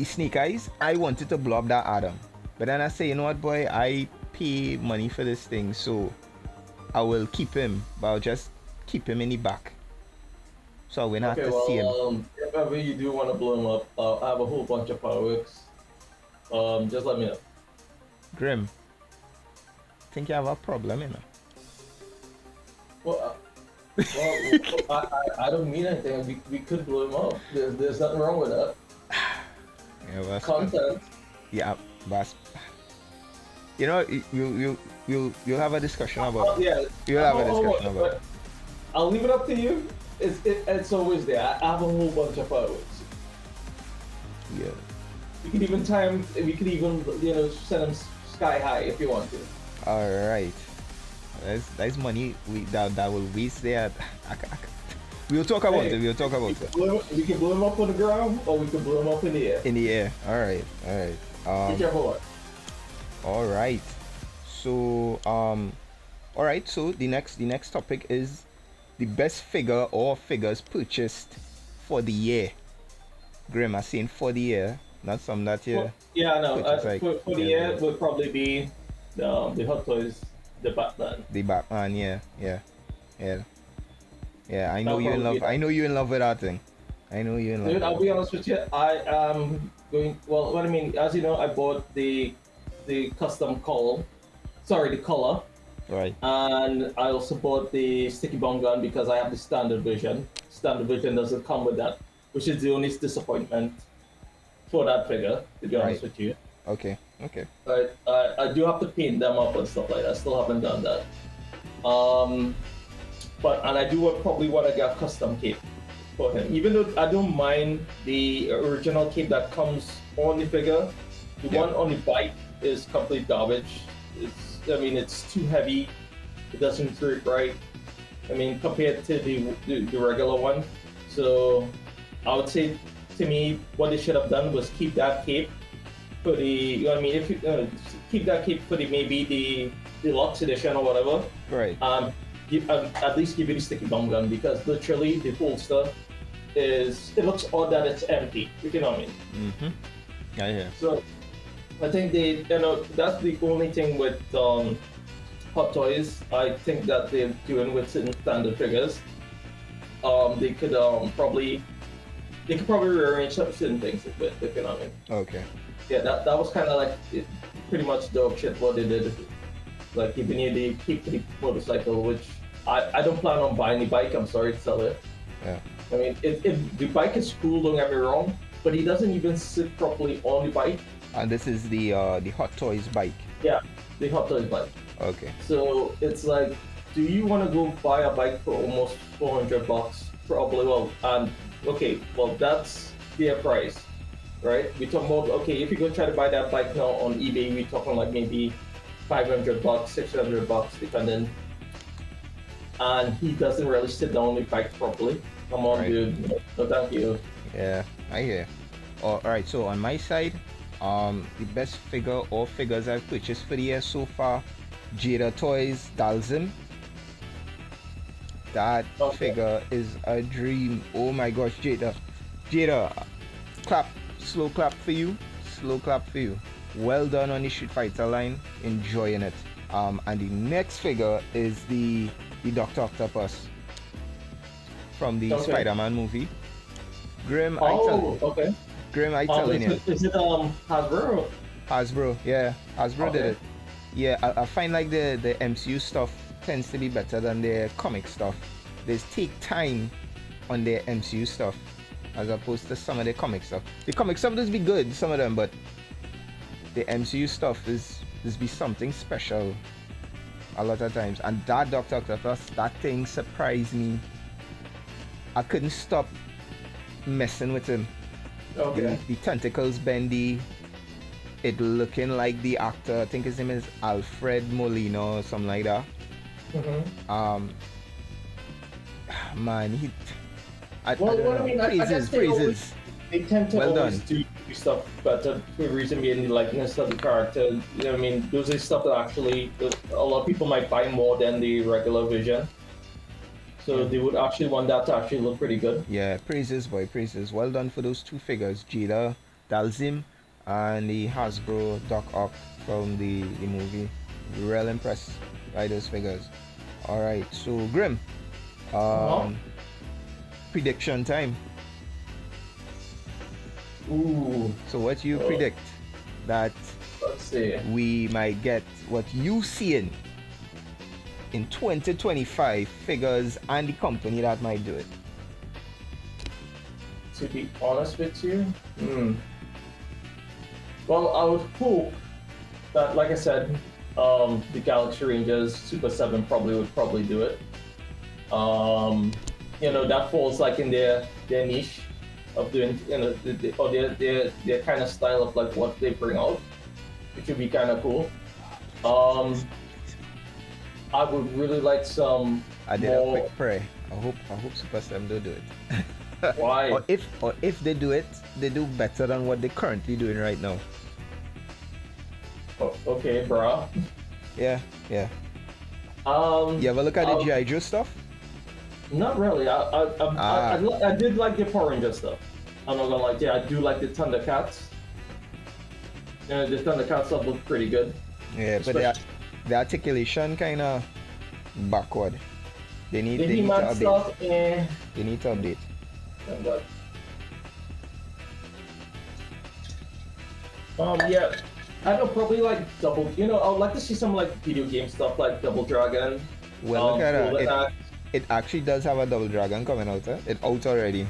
Snake Eyes. I wanted to blow up that Adam. But then I say, you know what, boy? I pay money for this thing, so I will keep him. But I'll just keep him in the back. So I will not have to see him. If ever you do want to blow him up, I have a whole bunch of fireworks. Just let me know. Grim. I think you have a problem, you know. Well, I don't mean anything. We could blow him up. There's nothing wrong with that. Yeah, well, Content. yeah, but you know, you'll have a discussion about it. Yeah. You'll have a discussion about it. I'll leave it up to you. It's always there. I have a whole bunch of fireworks. Yeah. We could even send them sky high if you want to. All right. That's money that will waste there. We'll talk about it. We'll talk about it. We can blow them up on the ground, or we can blow them up in the air. In the air. All right. Whichever one. All right. So all right. So the next topic is the best figure or figures purchased for the year. Grim, I'm saying for the year, not some that year. Yeah, no. Like, For the year would probably be the Hot Toys, the Batman. The Batman, yeah. I know That'll you in love. probably be I know you in love with that thing. I know you in love. Dude, with I'll that. be honest with you. I am going. Well, what I mean, as you know, I bought the custom call. Sorry, the color Right. And I also bought the sticky bomb gun because I have the standard version. Standard version doesn't come with that, which is the only disappointment for that figure, to be honest Right. with you. Okay. Okay. But I do have to paint them up and stuff like that. I still haven't done that. Um, and I do probably want to get a custom cape for him. Even though I don't mind the original cape that comes on the figure, the Yeah. one on the bike is complete garbage. It's too heavy. It doesn't grip right. I mean, compared to the regular one. So I would say, to me, what they should have done was keep that cape for the. You know what I mean? If you keep that cape for the maybe the deluxe edition or whatever. Right. At least give it a sticky bomb gun, because literally the holster it looks odd that it's empty. You know what I mean? Mm-hmm. I hear. So I think that's the only thing with Hot Toys. I think that they're doing with certain standard figures. They could probably rearrange some certain things with, if you know what I mean. Okay. Yeah, that was kind of like pretty much dope shit what they did. Like giving you the keep the motorcycle, which I don't plan on buying the bike. I'm sorry to tell you. Yeah. I mean, the bike is cool, don't get me wrong, but he doesn't even sit properly on the bike. And this is the Hot Toys bike. Yeah, the Hot Toys bike. Okay. So it's like, do you want to go buy a bike for almost $400? Probably. Well, that's their price, right? We talk about, okay, if you go try to buy that bike now on eBay, we're talking like maybe $500, $600, depending. And he doesn't really sit down on the bike properly. Come on, Right. dude. No, thank you. Yeah, I hear. All right. So on my side, the best figure or figures I've purchased for the year so far, Jada Toys Dalzim. That Okay. figure is a dream. Oh my gosh, Jada. Jada, slow clap for you. Slow clap for you. Well done on the Street Fighter line. Enjoying it. And the next figure is the Dr. Octopus from the Okay. Spider-Man movie. Grim, I tell Oh, you. okay. Grim, I telling you. Is it Hasbro? Hasbro, yeah. Hasbro did Okay. it. Yeah, I find like the MCU stuff tends to be better than their comic stuff. They take time on their MCU stuff as opposed to some of the comic stuff. The comic stuff does be good, some of them, but the MCU stuff is be something special a lot of times. And that Dr. Octopus, that thing surprised me. I couldn't stop messing with him. Okay. The tentacles bendy. It looking like the actor, I think his name is Alfred Molina or something like that. Mm-hmm. Man, I Well, don't what I know. mean, I guess Praises, they always- praises. They tend to Well always done. do stuff better for the reason being the likeness of the character. You know what I mean? Those are stuff that actually a lot of people might buy more than the regular version. So they would actually want that to actually look pretty good. Yeah, praises, boy, praises. Well done for those two figures, Jada Dalzim and the Hasbro Doc Ock from the movie. Real impressed by those figures. Alright, so Grim. Prediction time. Ooh, So what you Oh. predict that let's see. we might get, what you seeing in 2025 figures and the company that might do it? To be honest with you, well, I would hope that, like I said, the Galaxy Rangers Super 7 would do it. That falls like in their niche of doing, or their kind of style of like what they bring out, which would be kind of cool. I would really like some I did a more. quick prayer. I hope Super 7 do it. Why? or if they do it, they do better than what they're currently doing right now. Oh, okay, bruh. Yeah. You ever look at the I'll- G.I. Joe stuff? Not really. I did like the Power Ranger stuff. I'm not gonna lie. Yeah, I do like the Thundercats. The Thundercats stuff look pretty good. Yeah, but the articulation kind of backward. They need The to He-Man update. stuff, They need to update. Yeah. I know, probably like double. You know, I would like to see some like video game stuff like Double Dragon, Well, look at that. Golden It Axe. it actually does have a double dragon coming out. Eh? It out already.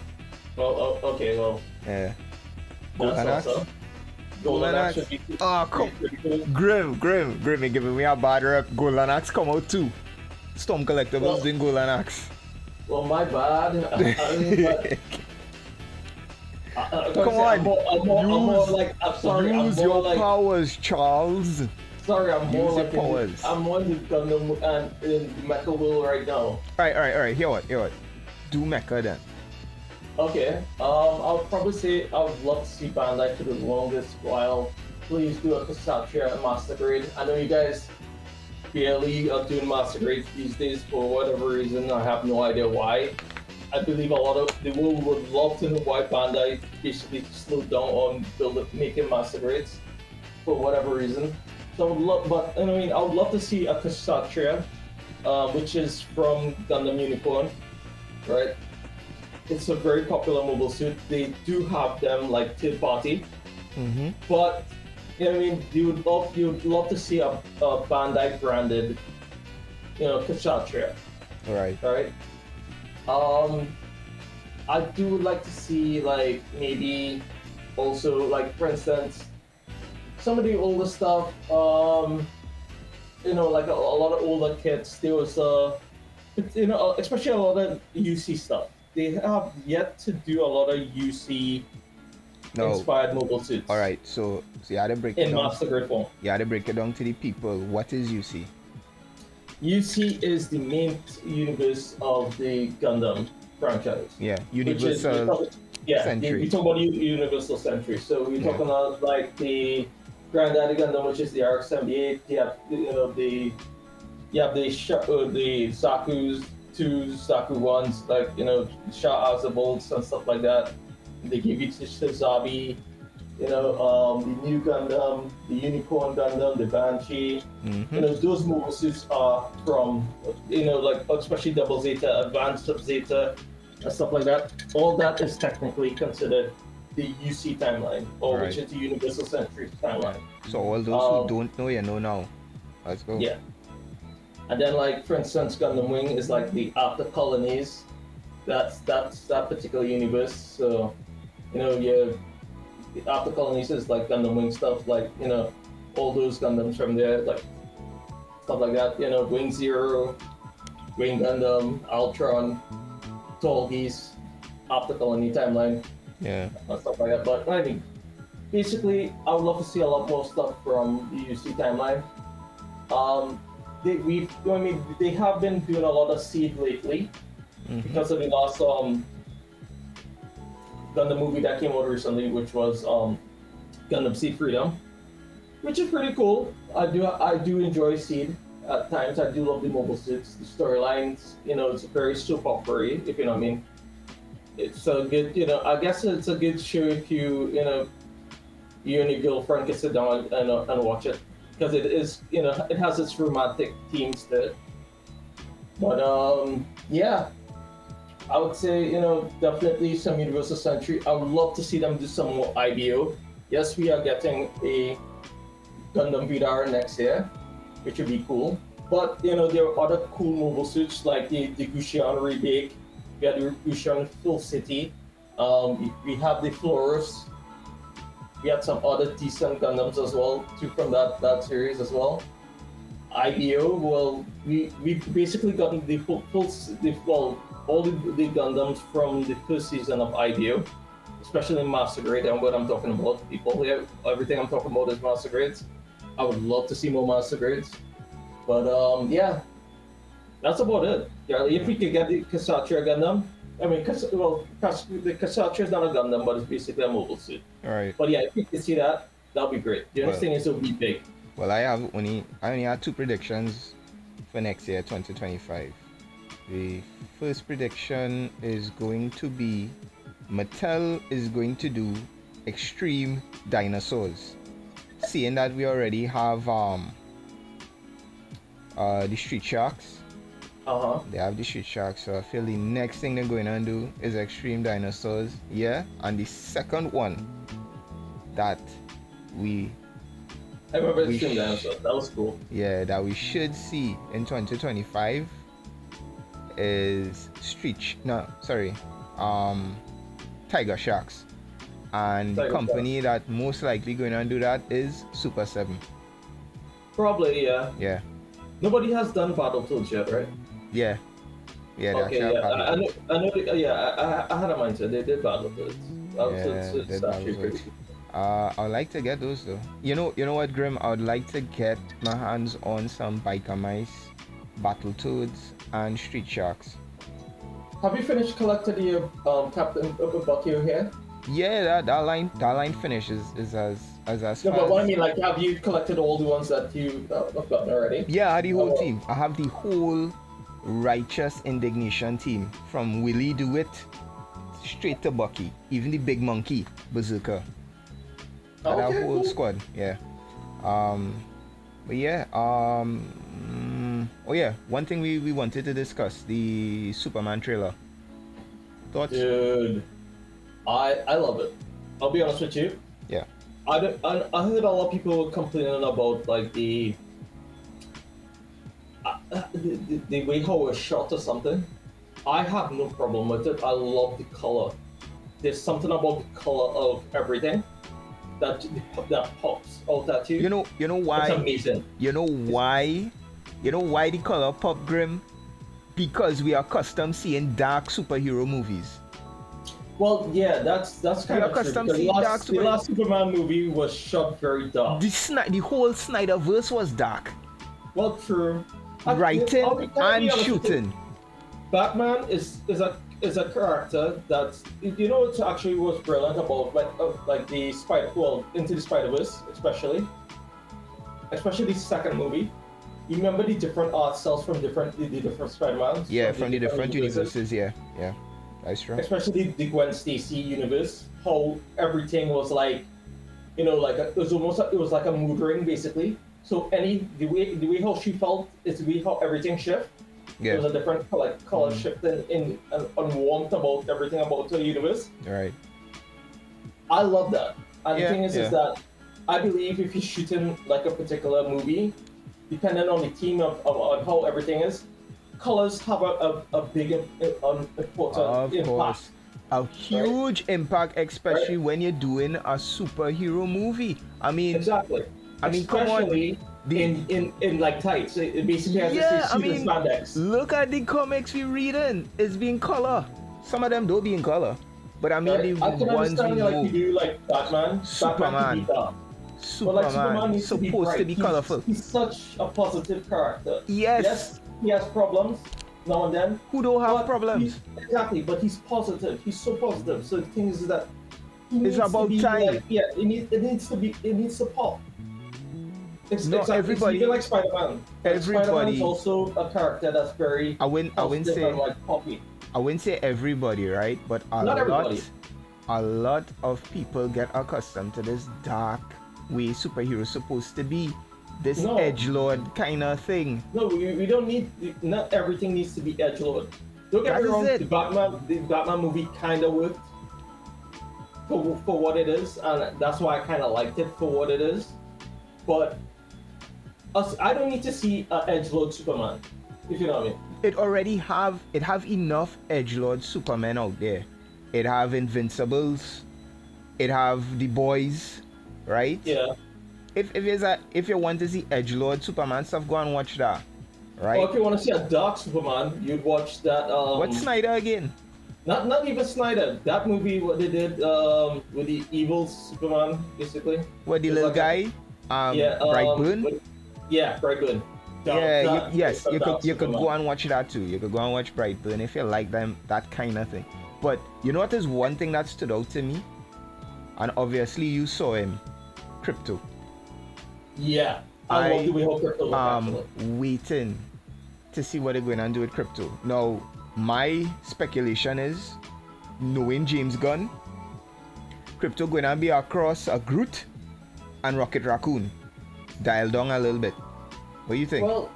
Well, okay, well, Yeah. that's Golden Axe. also Golden Golden Axe Axe. should be Oh, come. pretty cool. Grim, you're giving me a bad rep. Golden Axe come out too. Storm Collectibles Well, doing Golden Axe. well, my bad. I mean, but Come on. I'm more Use, like, I'm sorry, I'm use more your like, powers, Charles. sorry, I'm more use your like, powers. I'm more in Gundam and in the Mecha Will right now. Alright. Here what? Do Mecha then. Okay, I would probably say I would love to see Bandai for the longest while. Please do a Kshatriya Master Grade. I know you guys barely are doing Master Grades these days for whatever reason. I have no idea why. I believe a lot of the world would love to know why Bandai basically slowed down on making Master Grades for whatever reason. So I would love, but I mean, I would love to see a Kshatriya, which is from Gundam Unicorn, right? It's a very popular mobile suit. They do have them like third party, but you know, I mean, you would love to see a Bandai branded, you know, Kshatriya, Right. right? I do like to see like maybe also like for instance some of the older stuff. You know, like a lot of older kits. There was you know, especially a lot of UC stuff. They have yet to do a lot of UC No. inspired mobile suits. Alright, so you had to break it In down. Master Grade form. You had to break it down to the people. What is UC? UC is the main universe of the Gundam franchise. Yeah, Which is, Universal Century. we talk about Universal Century. So we're talking about like the Granddaddy Gundam, which is the RX-78. You have the Zaku's, twos, Zaku ones, like Shah Azabolts and stuff like that. They give you Shizabi, the new Gundam, the Unicorn Gundam, the Banshee. Those mobile suits are from, like especially Double Zeta, Advanced Sub Zeta, and stuff like that. All that is technically considered the UC timeline, or which is the Universal Century timeline. So all those who don't know, you know now. Let's go. Yeah. And then, like for instance, Gundam Wing is like the After Colonies. That's that particular universe. So, the After Colonies is like Gundam Wing stuff, like all those Gundams from there, like stuff like that. Wing Zero, Wing Gundam, Ultron, Tallgeese, After Colony timeline. Yeah. Stuff like that. But I mean, basically, I would love to see a lot more stuff from the UC timeline. They have been doing a lot of Seed lately because of the last Gundam movie that came out recently, which was Gundam Seed Freedom, which is pretty cool. I do enjoy Seed at times. I do love the mobile suits, the storylines. It's very soap opera-y, if you know what I mean. It's a good, I guess it's a good show if you and your girlfriend can sit down and watch it, because it is, it has its romantic themes to it. But yeah, I would say, definitely some Universal Century. I would love to see them do some more IBO. Yes, we are getting a Gundam Vidar next year, which would be cool. But there are other cool mobile suits like the Guxian Rebake. We have the Guxian Full City. We have the Florus. We had some other decent Gundams as well, too, from that series as well. IBO, well, we basically got all the Gundams from the first season of IBO, especially Master Grade, and what I'm talking about. People here, everything I'm talking about is Master Grades. I would love to see more Master Grades, but yeah, that's about it. Yeah, if we could get the Kshatriya Gundam, I mean, the Kshatriya is not a Gundam, but it's basically a mobile suit. All right. But yeah, if we could see that, that'd be great. The only thing is it'll be big. Well, I only had two predictions for next year, 2025. The first prediction is going to be Mattel is going to do Extreme Dinosaurs. Seeing that we already have the Street Sharks. They have the Street Sharks, so I feel the next thing they're going to do is Extreme Dinosaurs. Yeah, and the second one that we I remember we seeing that episode. That was cool. yeah, that we should see in 2025 is Tiger Sharks. And the Tiger company that most likely going to do that is Super 7. Probably, yeah. Yeah. Nobody has done Battletoads yet, right? Yeah. Yeah, they Okay, actually yeah. have I know. I know. I had a mindset. They did Battletoads. Yeah, It's they actually Battletoads. pretty. I would like to get those though. You know what, Grim? I would like to get my hands on some Biker Mice, Battletoads, and Street Sharks. Have you finished collecting the Captain Bucky here? Yeah, that line finish is as No, but fast. what I mean, like, have you collected all the ones that you have gotten already? Yeah, I have the whole team. I have the whole Righteous Indignation team from Willie DeWitt straight to Bucky, even the big monkey Berserker. Oh, That okay, whole cool. squad, yeah. But yeah, oh yeah, one thing we wanted to discuss, the Superman trailer. Thoughts? Dude, I love it. I'll be honest with you. Yeah. I heard a lot of people complaining about like the way how it was shot or something. I have no problem with it. I love the color. There's something about the color of everything that pops out at you. You know why? It's amazing. You know why the color pop, Grim? Because we are accustomed seeing dark superhero movies. Well, yeah, that's kind of true. accustomed Because seeing the dark last Superman movie was shot very dark. The whole Snyderverse was dark. Well, true. Writing Can I and be honest with you? shooting. Batman is a character that it actually was brilliant about like the Into the Spider-Verse especially the second movie. You remember the different art styles from the different Spider-Mans? Yeah, from the different universes. Yeah, that's true. Especially the Gwen Stacy universe, how everything was like, it was like a mood ring basically. So the way how she felt is the way how everything shift. Yeah. There's a different color shift in warmth about everything about the universe. Right. I love that. And the thing is yeah. that I believe if you're shooting like a particular movie, depending on the theme of how everything is, colors have a big important impact. Course. A huge impact, especially when you're doing a superhero movie. I mean, exactly. Come on. In like tights, it basically has this spandex. Look at the comics we're reading. It's being color. Some of them don't be in color, but I mean Right? the I can ones we understand know. like you do like Batman. Superman. Superman needs supposed to be colorful. He's such a positive character. Yes. He has problems now and then. Who don't have problems? Exactly, but he's positive. He's so positive. So the thing is that It's about time. Like, it needs to pop. Everybody. It's even like Spider-Man. Everybody. Spider-Man is also a character that's very. I wouldn't say. And, like poppy. I wouldn't say everybody, right? But a lot of people get accustomed to this dark way superheroes supposed to be. This edgelord kind of thing. No, we don't need. Not everything needs to be edgelord. Don't get me wrong. The Batman movie kind of worked for what it is, and that's why I kind of liked it for what it is. But I don't need to see an edgelord Superman, if you know what I mean. It have enough edgelord Supermen out there. It have Invincibles. It have the boys, right? Yeah. If you want to see edgelord Superman stuff, go and watch that, right? Or if you want to see a dark Superman, you'd watch that. What's Snyder again? Not even Snyder. That movie, what they did with the evil Superman, basically. What, the little guy? Brightburn? Brightburn. You could go and watch that too. You could go and watch Brightburn if you like that kind of thing. But you know what is one thing that stood out to me? And obviously you saw him, Crypto. Yeah, I love the way how Crypto looks, waiting to see what they're going to do with Crypto. Now, my speculation is, knowing James Gunn, Crypto going to be across a Groot and Rocket Raccoon. Dial down a little bit. What do you think? Well,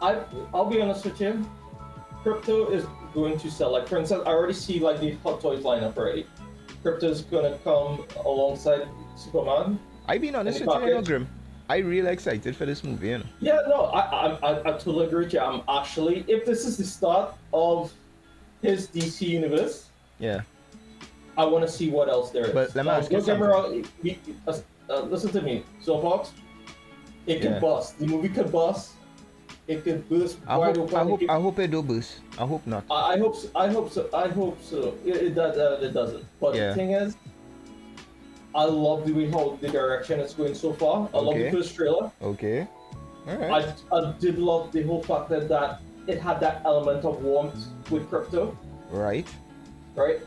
I'll be honest with you. Crypto is going to sell. Like, for instance, I already see like the Hot Toys lineup already. Crypto is going to come alongside Superman. I've been honest with you, Grim. I really excited for this movie, you know. Yeah, no, I totally agree with you. I'm actually, if this is the start of his DC universe, Yeah. I want to see what else there is. But let me ask you Don't get me something. wrong. Listen to me. So, Fox, it could Yeah. bust. The movie could bust. It could burst wide open. I hope it do boost. I hope not. I hope so. I hope so. I hope so. It doesn't. But Yeah. the thing is, I love the way how the direction it's going so far. I love the Okay. first trailer. Okay. All right. I did love the whole fact that it had that element of warmth with crypto, Right. right?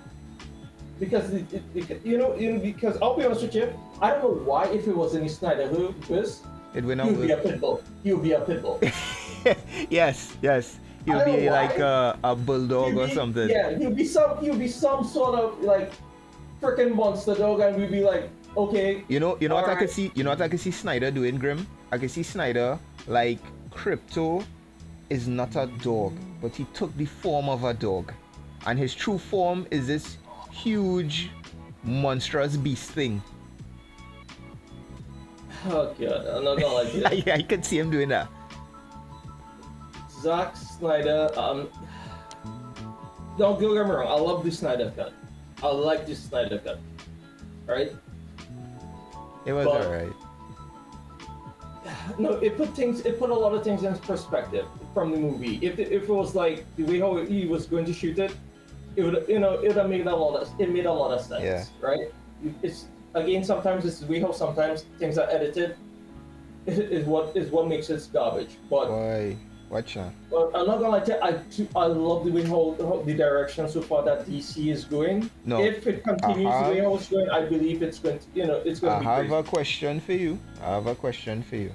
Because because I'll be honest with you, I don't know why if it was any Snyder who this, It went he out would be a with. pit bull. He would be a pit bull. Yes. Yes. He'll I don't be know like why. a bulldog or something. Yeah, he'll be some sort of like freaking monster dog, and we'd be like, okay. You know what I alright. could see? You know what I could see Snyder doing, Grim? I could see Snyder like Crypto is not a dog, but he took the form of a dog, and his true form is this huge, monstrous beast thing. Oh god, I'm not gonna like it. I could see him doing that. Zack Snyder, don't get me wrong, I love the Snyder cut. I like the Snyder cut. Right? It was But- alright. No, it put a lot of things in perspective from the movie. If it was like the way how he was going to shoot it, it would made a lot of sense. Yeah. Right? It's again sometimes it's the way how sometimes things are edited is what makes it garbage. But Boy, watch out. I'm not gonna lie to you, I love the way how the direction so far that DC is going. No, If it continues the way how it's going, I believe it's going to it's going I to be have crazy. a question for you.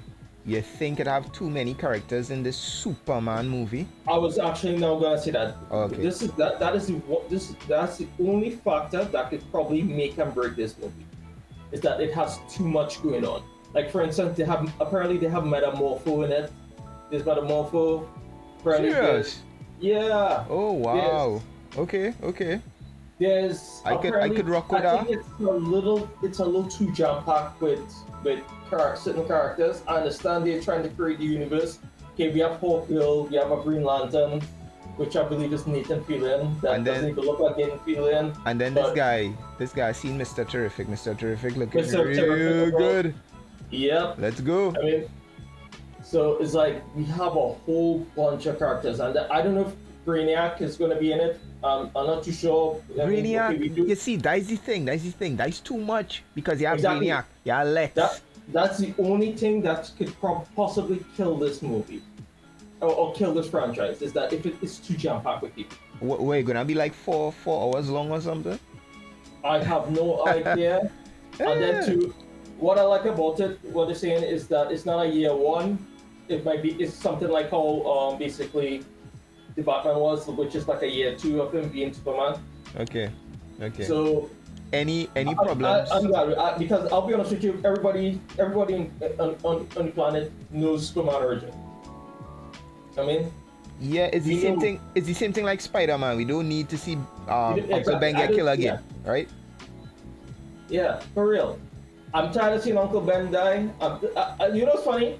You think it have too many characters in this Superman movie? I was actually now gonna say that. Okay. That's the only factor that could probably make and break this movie, is that it has too much going on. Like for instance, they have Metamorpho in it. There's Metamorpho. Apparently Serious? yeah. Oh wow. Okay. There's I could apparently- rock with I think it's a little too jam packed with certain characters. I understand they're trying to create the universe. Okay, we have Hawkgirl, we have a Green Lantern, which I believe is Nathan Fillion. That And then- doesn't even look like Nathan Fillion. And then But- this guy seen Mr. Terrific. Mr. Terrific looking Mr. real Terrific, good. Yep. Let's go. I mean, so it's like we have a whole bunch of characters, and I don't know if Brainiac is going to be in it. I'm not too sure. I mean, Brainiac, okay, we do- you see, that's the thing. That's too much because you have Exactly. Brainiac, you have Lex. That's the only thing that could possibly kill this movie, or kill this franchise, is that if it's too jam packed with people. We're gonna be like 4 hours long or something. I have no idea. And then too, what I like about it, what they're saying is that it's not a year one. It's something like how basically the Batman was, which is like a year two of him being Superman. Okay. So Any problems? I'm glad because I'll be honest with you, everybody on the planet knows Superman origin. I mean, Yeah, it's the You same know- thing. It's the same thing like Spider-Man. We don't need to see Exactly. Uncle Ben get killed again, right? yeah, for real. I'm tired of seeing Uncle Ben die. You know what's funny?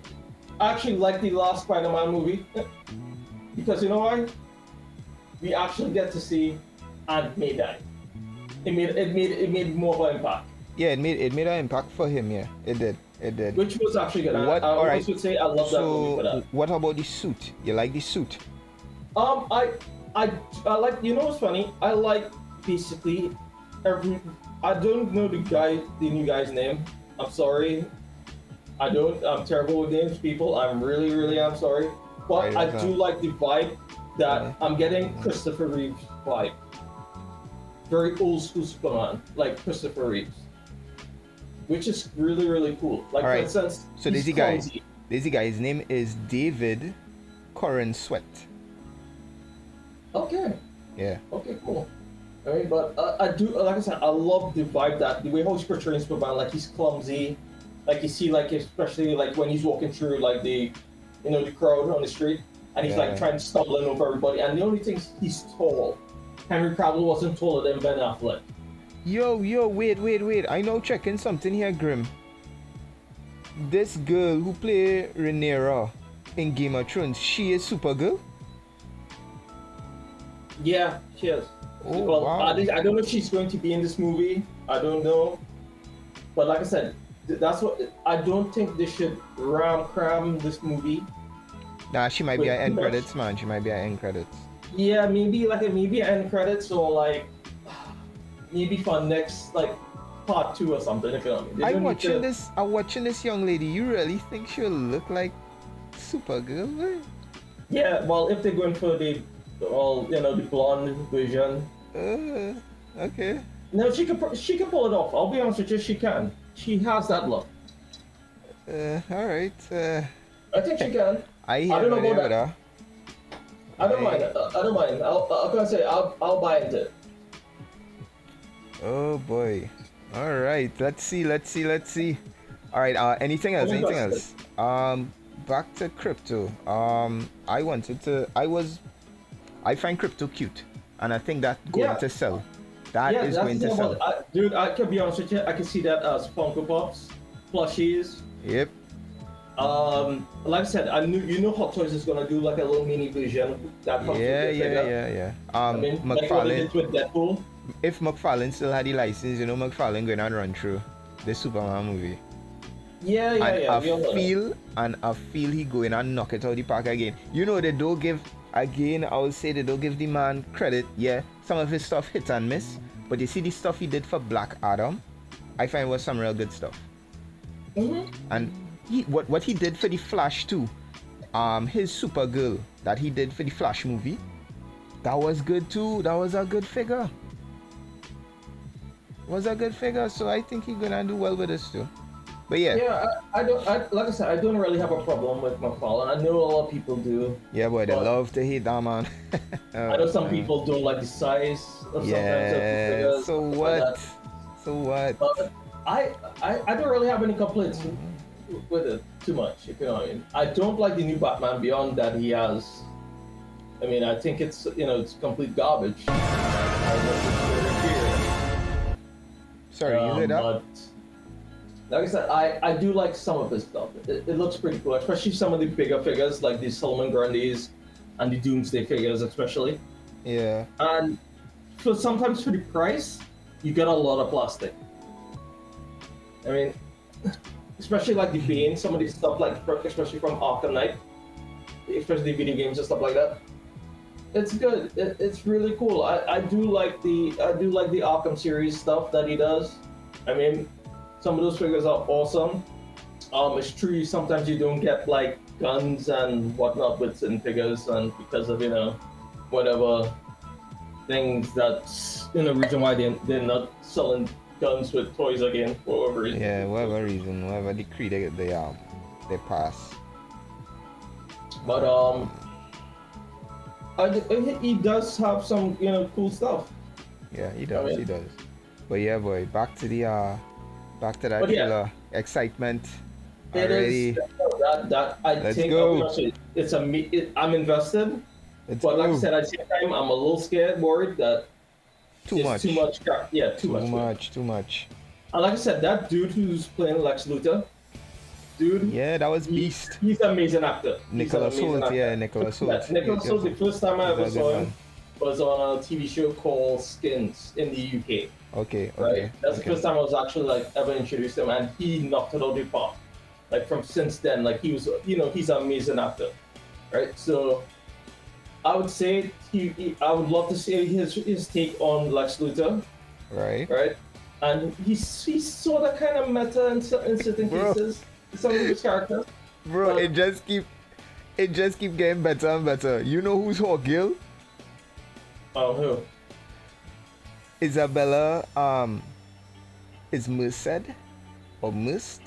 I actually like the last Spider-Man movie because you know why? We actually get to see Aunt May die. It made more of an impact, Yeah, it made an impact for him. Yeah, it did. which was actually good. What? I All right. always would say I love that movie for that. What about the suit? You like the suit? I like, you know what's funny? I like basically I don't know the new guy's name. I'm sorry. I'm terrible with names, people. I'm really am sorry. But Right, I that's do fine. like the vibe that Yeah. I'm getting Christopher Reeves vibe. Very old school Superman, like Christopher Reeves. Which is really cool. Like All right. for instance, So he's there's the guy. clumsy. His name is David Corrin Sweat. Okay. Yeah. Okay, cool. I mean, but I do, like I said, I love the vibe that the way how he's portraying Superman, like he's clumsy, like you see, like especially like when he's walking through like the crowd on the street, and he's Yeah. like trying to stumbling over everybody, and the only thing is he's tall. Henry Cavill wasn't taller than Ben Affleck. Yo, wait. I know checking something here, Grim. this girl who play Rhaenyra in Game of Thrones, she is Supergirl? Yeah, she is. Oh, Well, wow. I don't know if she's going to be in this movie. I don't know. But like I said, that's what I don't think they should cram this movie. Nah, she might be With at end too much. credits, man. She might be at end credits. Yeah, maybe end credits or like maybe for next like part 2 or something. If you know what I mean. They don't need to- I'm watching this young lady. You really think she'll look like Supergirl? Man? Yeah, well, if they're going for the the blonde version, Okay. no, she can pull it off. I'll be honest with you, she can. She has that look. All right. I think she can. I I don't know hear about that. that. I don't mind. I don't mind. I'm gonna say I'll buy into it. Oh boy. All right. Let's see. All right. Anything else? I'm Anything interested. else? Back to crypto. I find crypto cute, and I think that's going Yeah. to sell. That Yeah, is that's going the to thing sell. about it. Dude, I can be honest with you. I can see that as Funko Pops, plushies. Yep. Like I said, Hot Toys is gonna do like a little mini version that comes with the figure. Yeah. I mean, like what they did with Deadpool. If McFarlane still had the license, McFarlane going to run through the Superman movie. Yeah. We all know that. I feel he going and knock it out the park again. They don't give again. I would say they don't give the man credit. Yeah, some of his stuff hit and miss, but you see the stuff he did for Black Adam, I find was some real good stuff. And what he did for the Flash too, his Supergirl that he did for the Flash movie, that was good too. That was a good figure. So I think he's gonna do well with this too. But yeah. Yeah, like I said, I don't really have a problem with McFarlane. I know a lot of people do. Yeah, boy, they But- love to hate that man. I know some people don't like the size of sometimes of the Yeah. figures. So stuff like what? that. So what? But I don't really have any complaints with it too much, if you know what I mean. I don't like the new Batman beyond that he has. I mean, I think it's it's complete garbage. Sorry, you heard that? But like I said, I do like some of his stuff. It looks pretty cool, especially some of the bigger figures like the Solomon Grundys and the Doomsday figures, especially. Yeah. And sometimes for the price, you get a lot of plastic. I mean, especially like the Bane, some of the stuff especially from Arkham Knight, especially the video games and stuff like that. It's good. It's really cool. I do like the Arkham series stuff that he does. I mean, some of those figures are awesome. It's true sometimes you don't get like guns and whatnot with certain figures, and because of whatever things that's reason why they're not selling guns with toys again for whatever reason. Yeah, whatever reason, whatever decree they pass. But he does have some cool stuff. Yeah, he does. mean- He does. But yeah, boy, back to that But yeah. killer excitement. It Already. is that I Let's think go. I'm invested, Let's but like I go. said, at the same time I'm a little scared, worried that Too it's much. too much. Yeah, too much. Too much. And like I said, that dude who's playing Lex Luthor, dude, Yeah, that was Beast. he's an amazing actor. Nicholas Hoult, yeah, Nicholas Hoult. Yeah, Nicholas Hoult. The first time I He's a ever good saw him man. was on a TV show called Skins in the UK. Okay, Right, okay. that's okay. the first time I was actually ever introduced to him, and he knocked it out of the park. From since then, he was, he's an amazing actor, right? So I would say I would love to see his take on Lex Luthor, Right. right? And he's sort of kind of meta in certain Bro. cases, some of his characters. Bro, But- it just keep getting better and better. You know who's Hawkgirl? Who? Isabella is Merced or Must.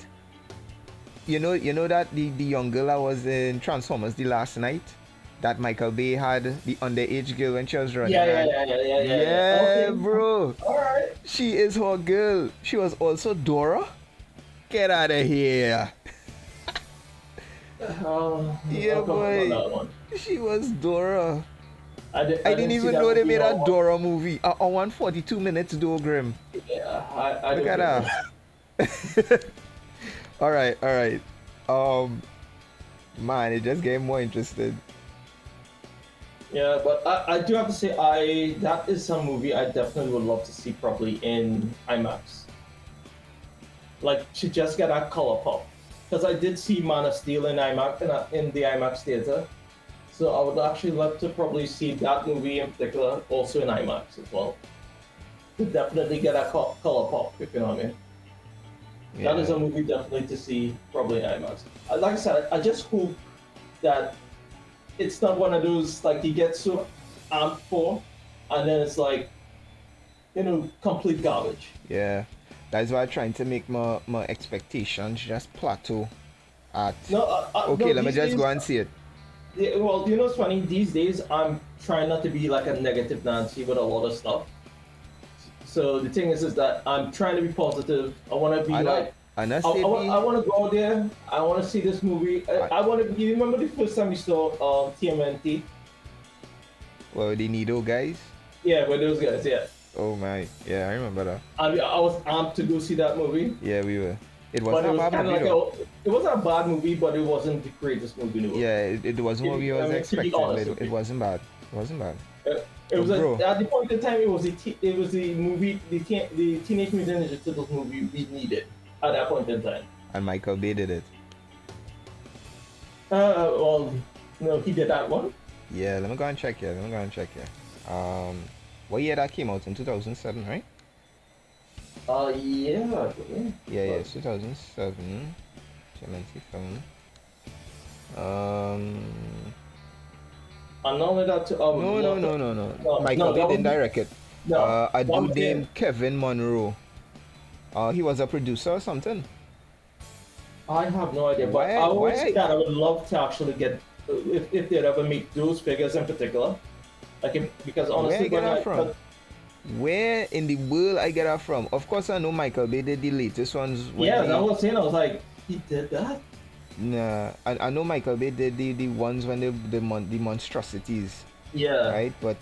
You know that the young girl that was in Transformers the last night, that Michael Bay had, the underage girl when she was running. Yeah. Yeah, Okay. bro. All right. She is her girl. She was also Dora. Get out of here. Yeah, I'll come boy. on that one. She was Dora. I didn't see even that know they movie made a all- Dora movie. A 142 minutes, though, Grim. Yeah, I Look don't at know. her. All right, all right. Um, man, it just getting more interested. Yeah, but I do have to say, I that is some movie I definitely would love to see probably in IMAX. Like to just get that color pop, because I did see Man of Steel in IMAX in the IMAX theater. So I would actually love to probably see that movie in particular also in IMAX as well. To definitely get a color pop, if you know what I mean. That is Yeah, a movie definitely to see probably in IMAX. Like I said, I just hope that it's not one of those like you get so amped for, and then it's like complete garbage. yeah. That's why I'm trying to make my expectations just plateau at. Okay, No. let me These just days, go and see it. yeah, well, it's funny. These days, I'm trying not to be like a negative Nancy with a lot of stuff. So the thing is that I'm trying to be positive. I want to be And I, like, and I I say be, want to go out there. I want to see this movie. I, I want to. You remember the first time we saw TMNT? well, the Nido guys. Yeah, with those guys. Yeah, Oh my, yeah, I remember that. I was amped to go see that movie. Yeah, we were. It But wasn't it a was bad kind of movie like though. it wasn't a bad movie, but it wasn't the greatest movie in the world. Yeah, it wasn't what we was To be expecting, but honest with it you, wasn't bad. It wasn't bad. it But was bro, at the point in time it was the movie the Teenage Mutant Ninja Turtles movie we needed at that point in time. and Michael Bay did it. Well, no, he did that one. Yeah, let me go and check here. Let me go and check here. What year that came out? In 2007, right? Yeah, I believe. Yeah, yeah, 2007. Geometry film. Um, And not only that, no. Michael no, Bay that didn't was direct it. no. A One dude thing named Kevin Monroe. He was a producer or something. I have no idea, but Why? I always say Why? that I would love to actually get if they'd ever make those figures in particular. Because Where I honestly, get when that from? Where in the world I get that from? Of course, I know Michael Bay did the latest ones when yeah, that they. was saying I was like, he did that. Nah, I know Michael Bay did the ones when the monstrosities, Yeah, right? But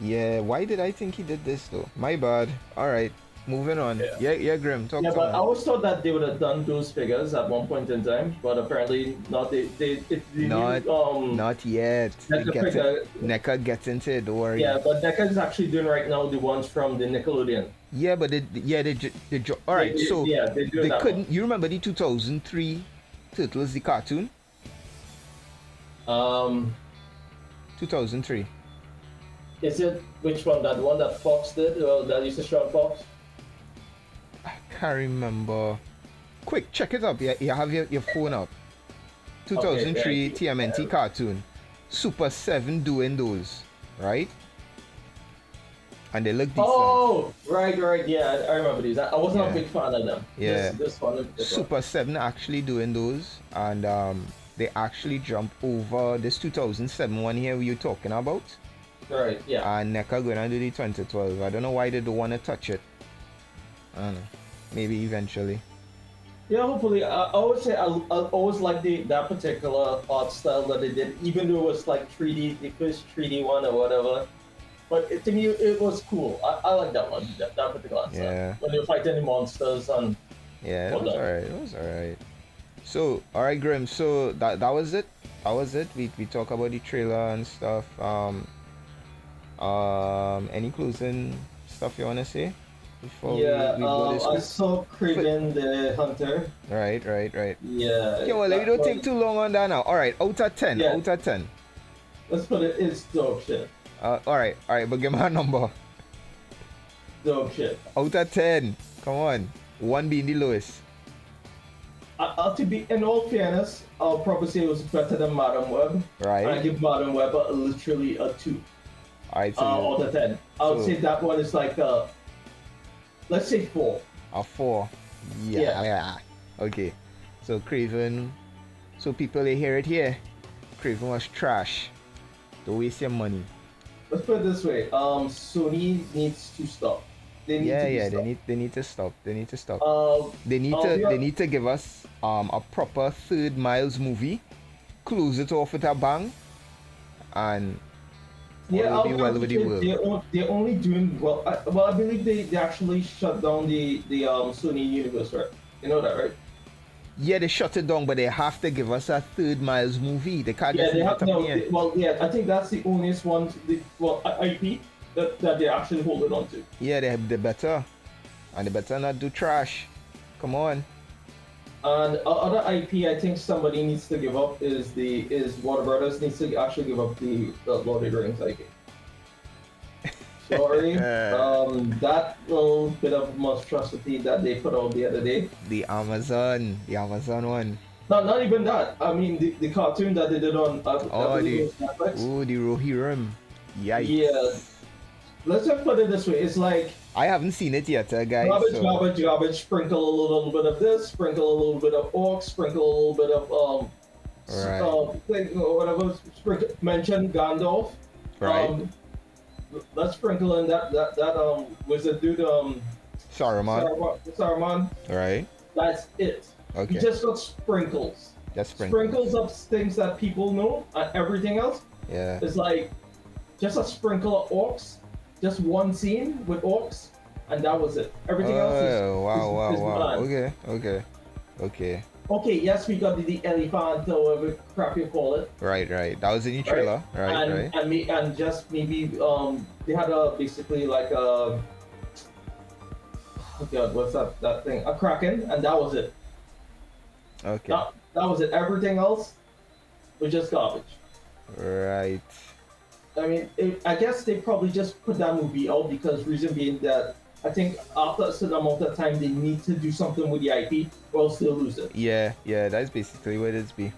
yeah, why did I think he did this though? My bad. All right, moving on. yeah, Yeah, yeah, Grim, talk yeah. to But I me. always thought that they would have done those figures at one point in time, but apparently not. It's the Not, new not yet. NECA figure. NECA gets into it. Don't worry. Yeah, but NECA is actually doing right now the ones from the Nickelodeon. Yeah, but all right. So Yeah, they're doing they that couldn't. You remember the 2003 Turtles, the cartoon? one. 2003. Is it which one? That one that Fox did, or that used to show on Fox? I can't remember. Quick, check it up. Yeah, you have your phone up. Okay, 2003 yeah, TMNT cartoon. Super 7 doing those, right? And they look decent. Oh, right, yeah, I remember these. I wasn't Yeah. a big fan of them. Yeah. This one. Super 7 actually doing those, and they actually jump over this 2007 one here you're talking about. Right, yeah. And NECA going to do the 2012. I don't know why they don't want to touch it. I don't know. Maybe eventually. Yeah, hopefully. I would say I always like that particular art style that they did, even though it was like 3D, the first 3D one or whatever. But to me, it was cool. I like that one, that particular art style. Yeah. When they were fighting the monsters and Yeah, it was whatnot. alright. It was alright. So, alright, Grim. So that was it. That was it. We talk about the trailer and stuff. Any closing stuff you wanna say before Yeah, we go I this week? saw Craven the Hunter. Right. Yeah. Okay, well, let me that don't take one- too long on that now. Alright, out of 10. Yeah. Out of 10. Let's put it, it's dope shit. Alright, but give me a number. Dope shit. Out of 10. Come on. 1 being the lowest. To be, in all fairness, I'll probably say it was better than Madam Web. Right. I give Madam Web literally a 2 Alright, so out of 10. I would so- say that one is like let's say 4. a 4. Yeah. Okay. So Craven. So people they hear it here. Craven was trash. Don't waste your money. Let's put it this way. Sony needs to stop. They need to Yeah. stop. They need to stop. They need to stop. Yeah. They need to give us a proper third Miles movie. Close it off with a bang. And Yeah, all will be well with the world. they're only doing well. I believe they actually shut down the Sony universe, right? You know that, right? Yeah, they shut it down, but they have to give us a Third Miles movie. They can't Yeah, just they leave have it up in no. the air. Well, yeah, I think that's the onlyest one. IP that they actually hold it on to. Yeah, they better. And they better not do trash. Come on. And other IP, I think somebody needs to give up is Warner Brothers needs to actually give up the Lord of the Rings IP. Sorry, that little bit of monstrosity that they put out the other day. The Amazon one. Not even that. I mean, the cartoon that they did on, I Oh, believe it was Netflix. the Rohirrim. Yeah, Yikes. let's just put it this way. It's like I haven't seen it yet, guys. garbage, So, garbage. Sprinkle a little bit of this. Sprinkle a little bit of orcs. Sprinkle a little bit of whatever. Sprinkle, mention Gandalf. right. Let's sprinkle in that wizard dude Saruman. Saruman. Right. That's it. Okay. You just got sprinkles. Just sprinkles. Sprinkles of things that people know, and everything else Yeah. is like just a sprinkle of orcs, just one scene with orcs, and that was it. Everything else is wow. bland. Okay. Okay, yes, we got the elephant or whatever crap you call it. Right. That was in the trailer. Right. And just maybe they had a basically like a oh god, what's that thing? A kraken, and that was it. Okay. That was it. Everything else was just garbage. Right. I mean, I guess they probably just put that movie out because reason being that I think after a certain amount of time they need to do something with the IP or else they'll lose it. Yeah. That's basically what it's be.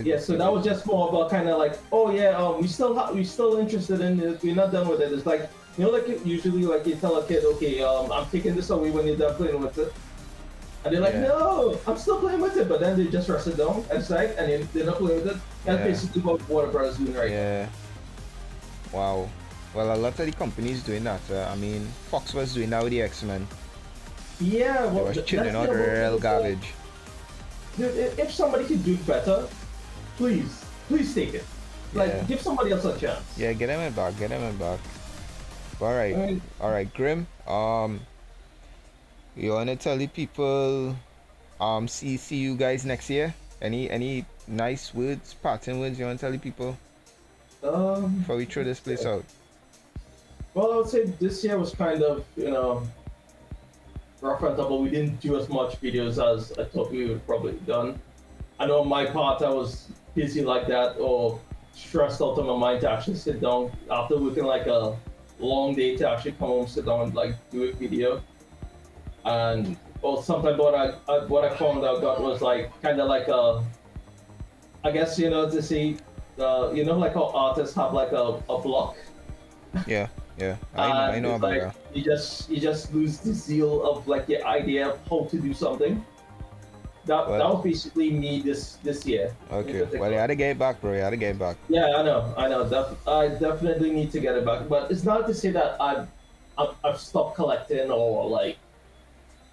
Yeah, so that was just more about kind of like, oh yeah, we still interested in it. We're not done with it. It's like like usually like you tell a kid, okay, I'm taking this away when you're done playing with it, and they're like, no, I'm still playing with it, but then they just rest it down aside and they're not playing with it. That's basically what Warner Brothers doing right now. Yeah. Wow. Well, a lot of the companies doing that. I mean, Fox was doing that with the X-Men. Yeah, They well, was chilling out real garbage. Dude, if somebody could do better, please take it. Like, give somebody else a chance. Yeah, get him in back. All right, I mean, Grim. You wanna tell the people, see you guys next year? Any nice words, parting words you wanna tell the people before we throw this place out? Well, I would say this year was kind of, rough and tumble. We didn't do as much videos as I thought we would probably done. I know on my part I was busy like that or stressed out of my mind to actually sit down after working like a long day to actually come home, sit down and like do a video. And sometimes what I found out got was like kind of like I guess to see like how artists have like a block. Yeah. I know about like, that. You just lose the zeal of like the idea of how to do something. That was basically me this year. Okay. Well, you had to get it back, bro. Yeah, I know. I definitely need to get it back. But it's not to say that I've stopped collecting or like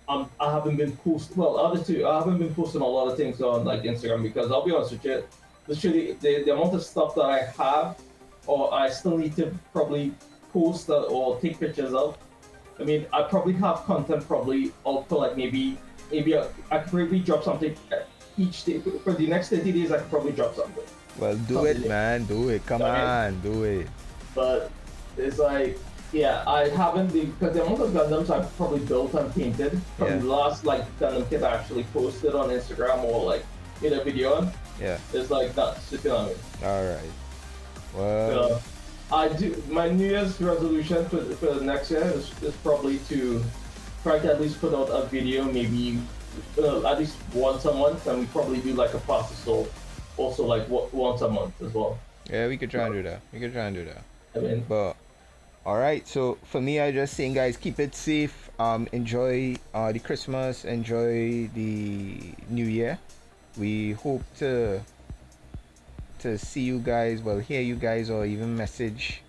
I haven't been posting. Well, other two, I haven't been posting a lot of things on like Instagram because I'll be honest with you, literally the amount of stuff that I have or I still need to probably post or take pictures of. I mean, I probably have content probably out for like maybe I could probably drop something each day for the next 30 days. I could probably drop something. Well, do it, man. Do it. Come on, do it. But it's like, yeah, I haven't because the amount of Gundams I've probably built and painted from the last like Gundam kit I actually posted on Instagram or like made a video on. Yeah. It's like nuts. You know what I mean? All right. Well. I do. My New Year's resolution for the next year is probably to try to at least put out a video, maybe at least once a month, and we probably do like a process also like once a month as well. Yeah, we could try and do that. I mean, but all right. So for me, I just saying, guys, keep it safe. Enjoy the Christmas. Enjoy the New Year. We hope to see you guys, hear you guys, or even message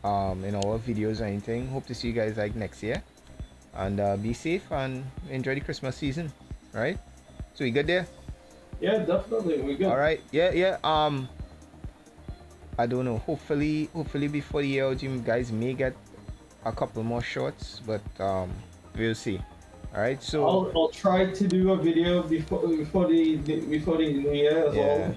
in our videos or anything. Hope to see you guys like next year, and be safe and enjoy the Christmas season. Right? So we good there? Yeah, definitely, we good. All right. Yeah. I don't know. Hopefully before the year out, you guys may get a couple more shorts, but we'll see. All right, so I'll try to do a video before the new year as yeah, well.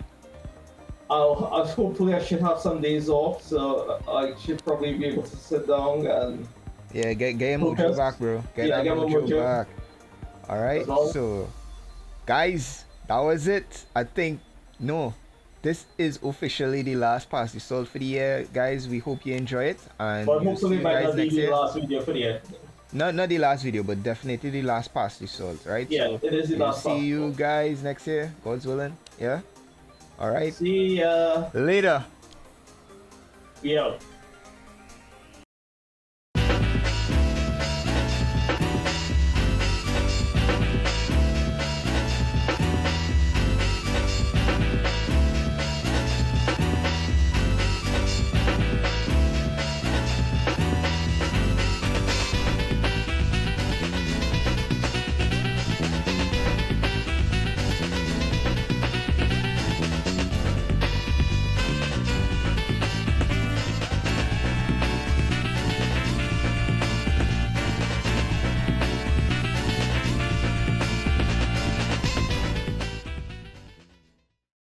I'll hopefully I should have some days off, so I should probably be able to sit down and yeah, get your mojo focus. back, bro. Get Yeah, that get my mojo mojo back. All as right, well. so guys, that was it. I think no, this is officially the last Pass the Salt for the year, guys. We hope you enjoy it, and But we'll see hopefully it you might guys not be next the year. last video for the year. Not the last video, but definitely the last Pass the Salt, right? Yeah, So it is the we'll last see you part. guys next year, God's willing. Yeah. All right. See ya. Later. Yeah.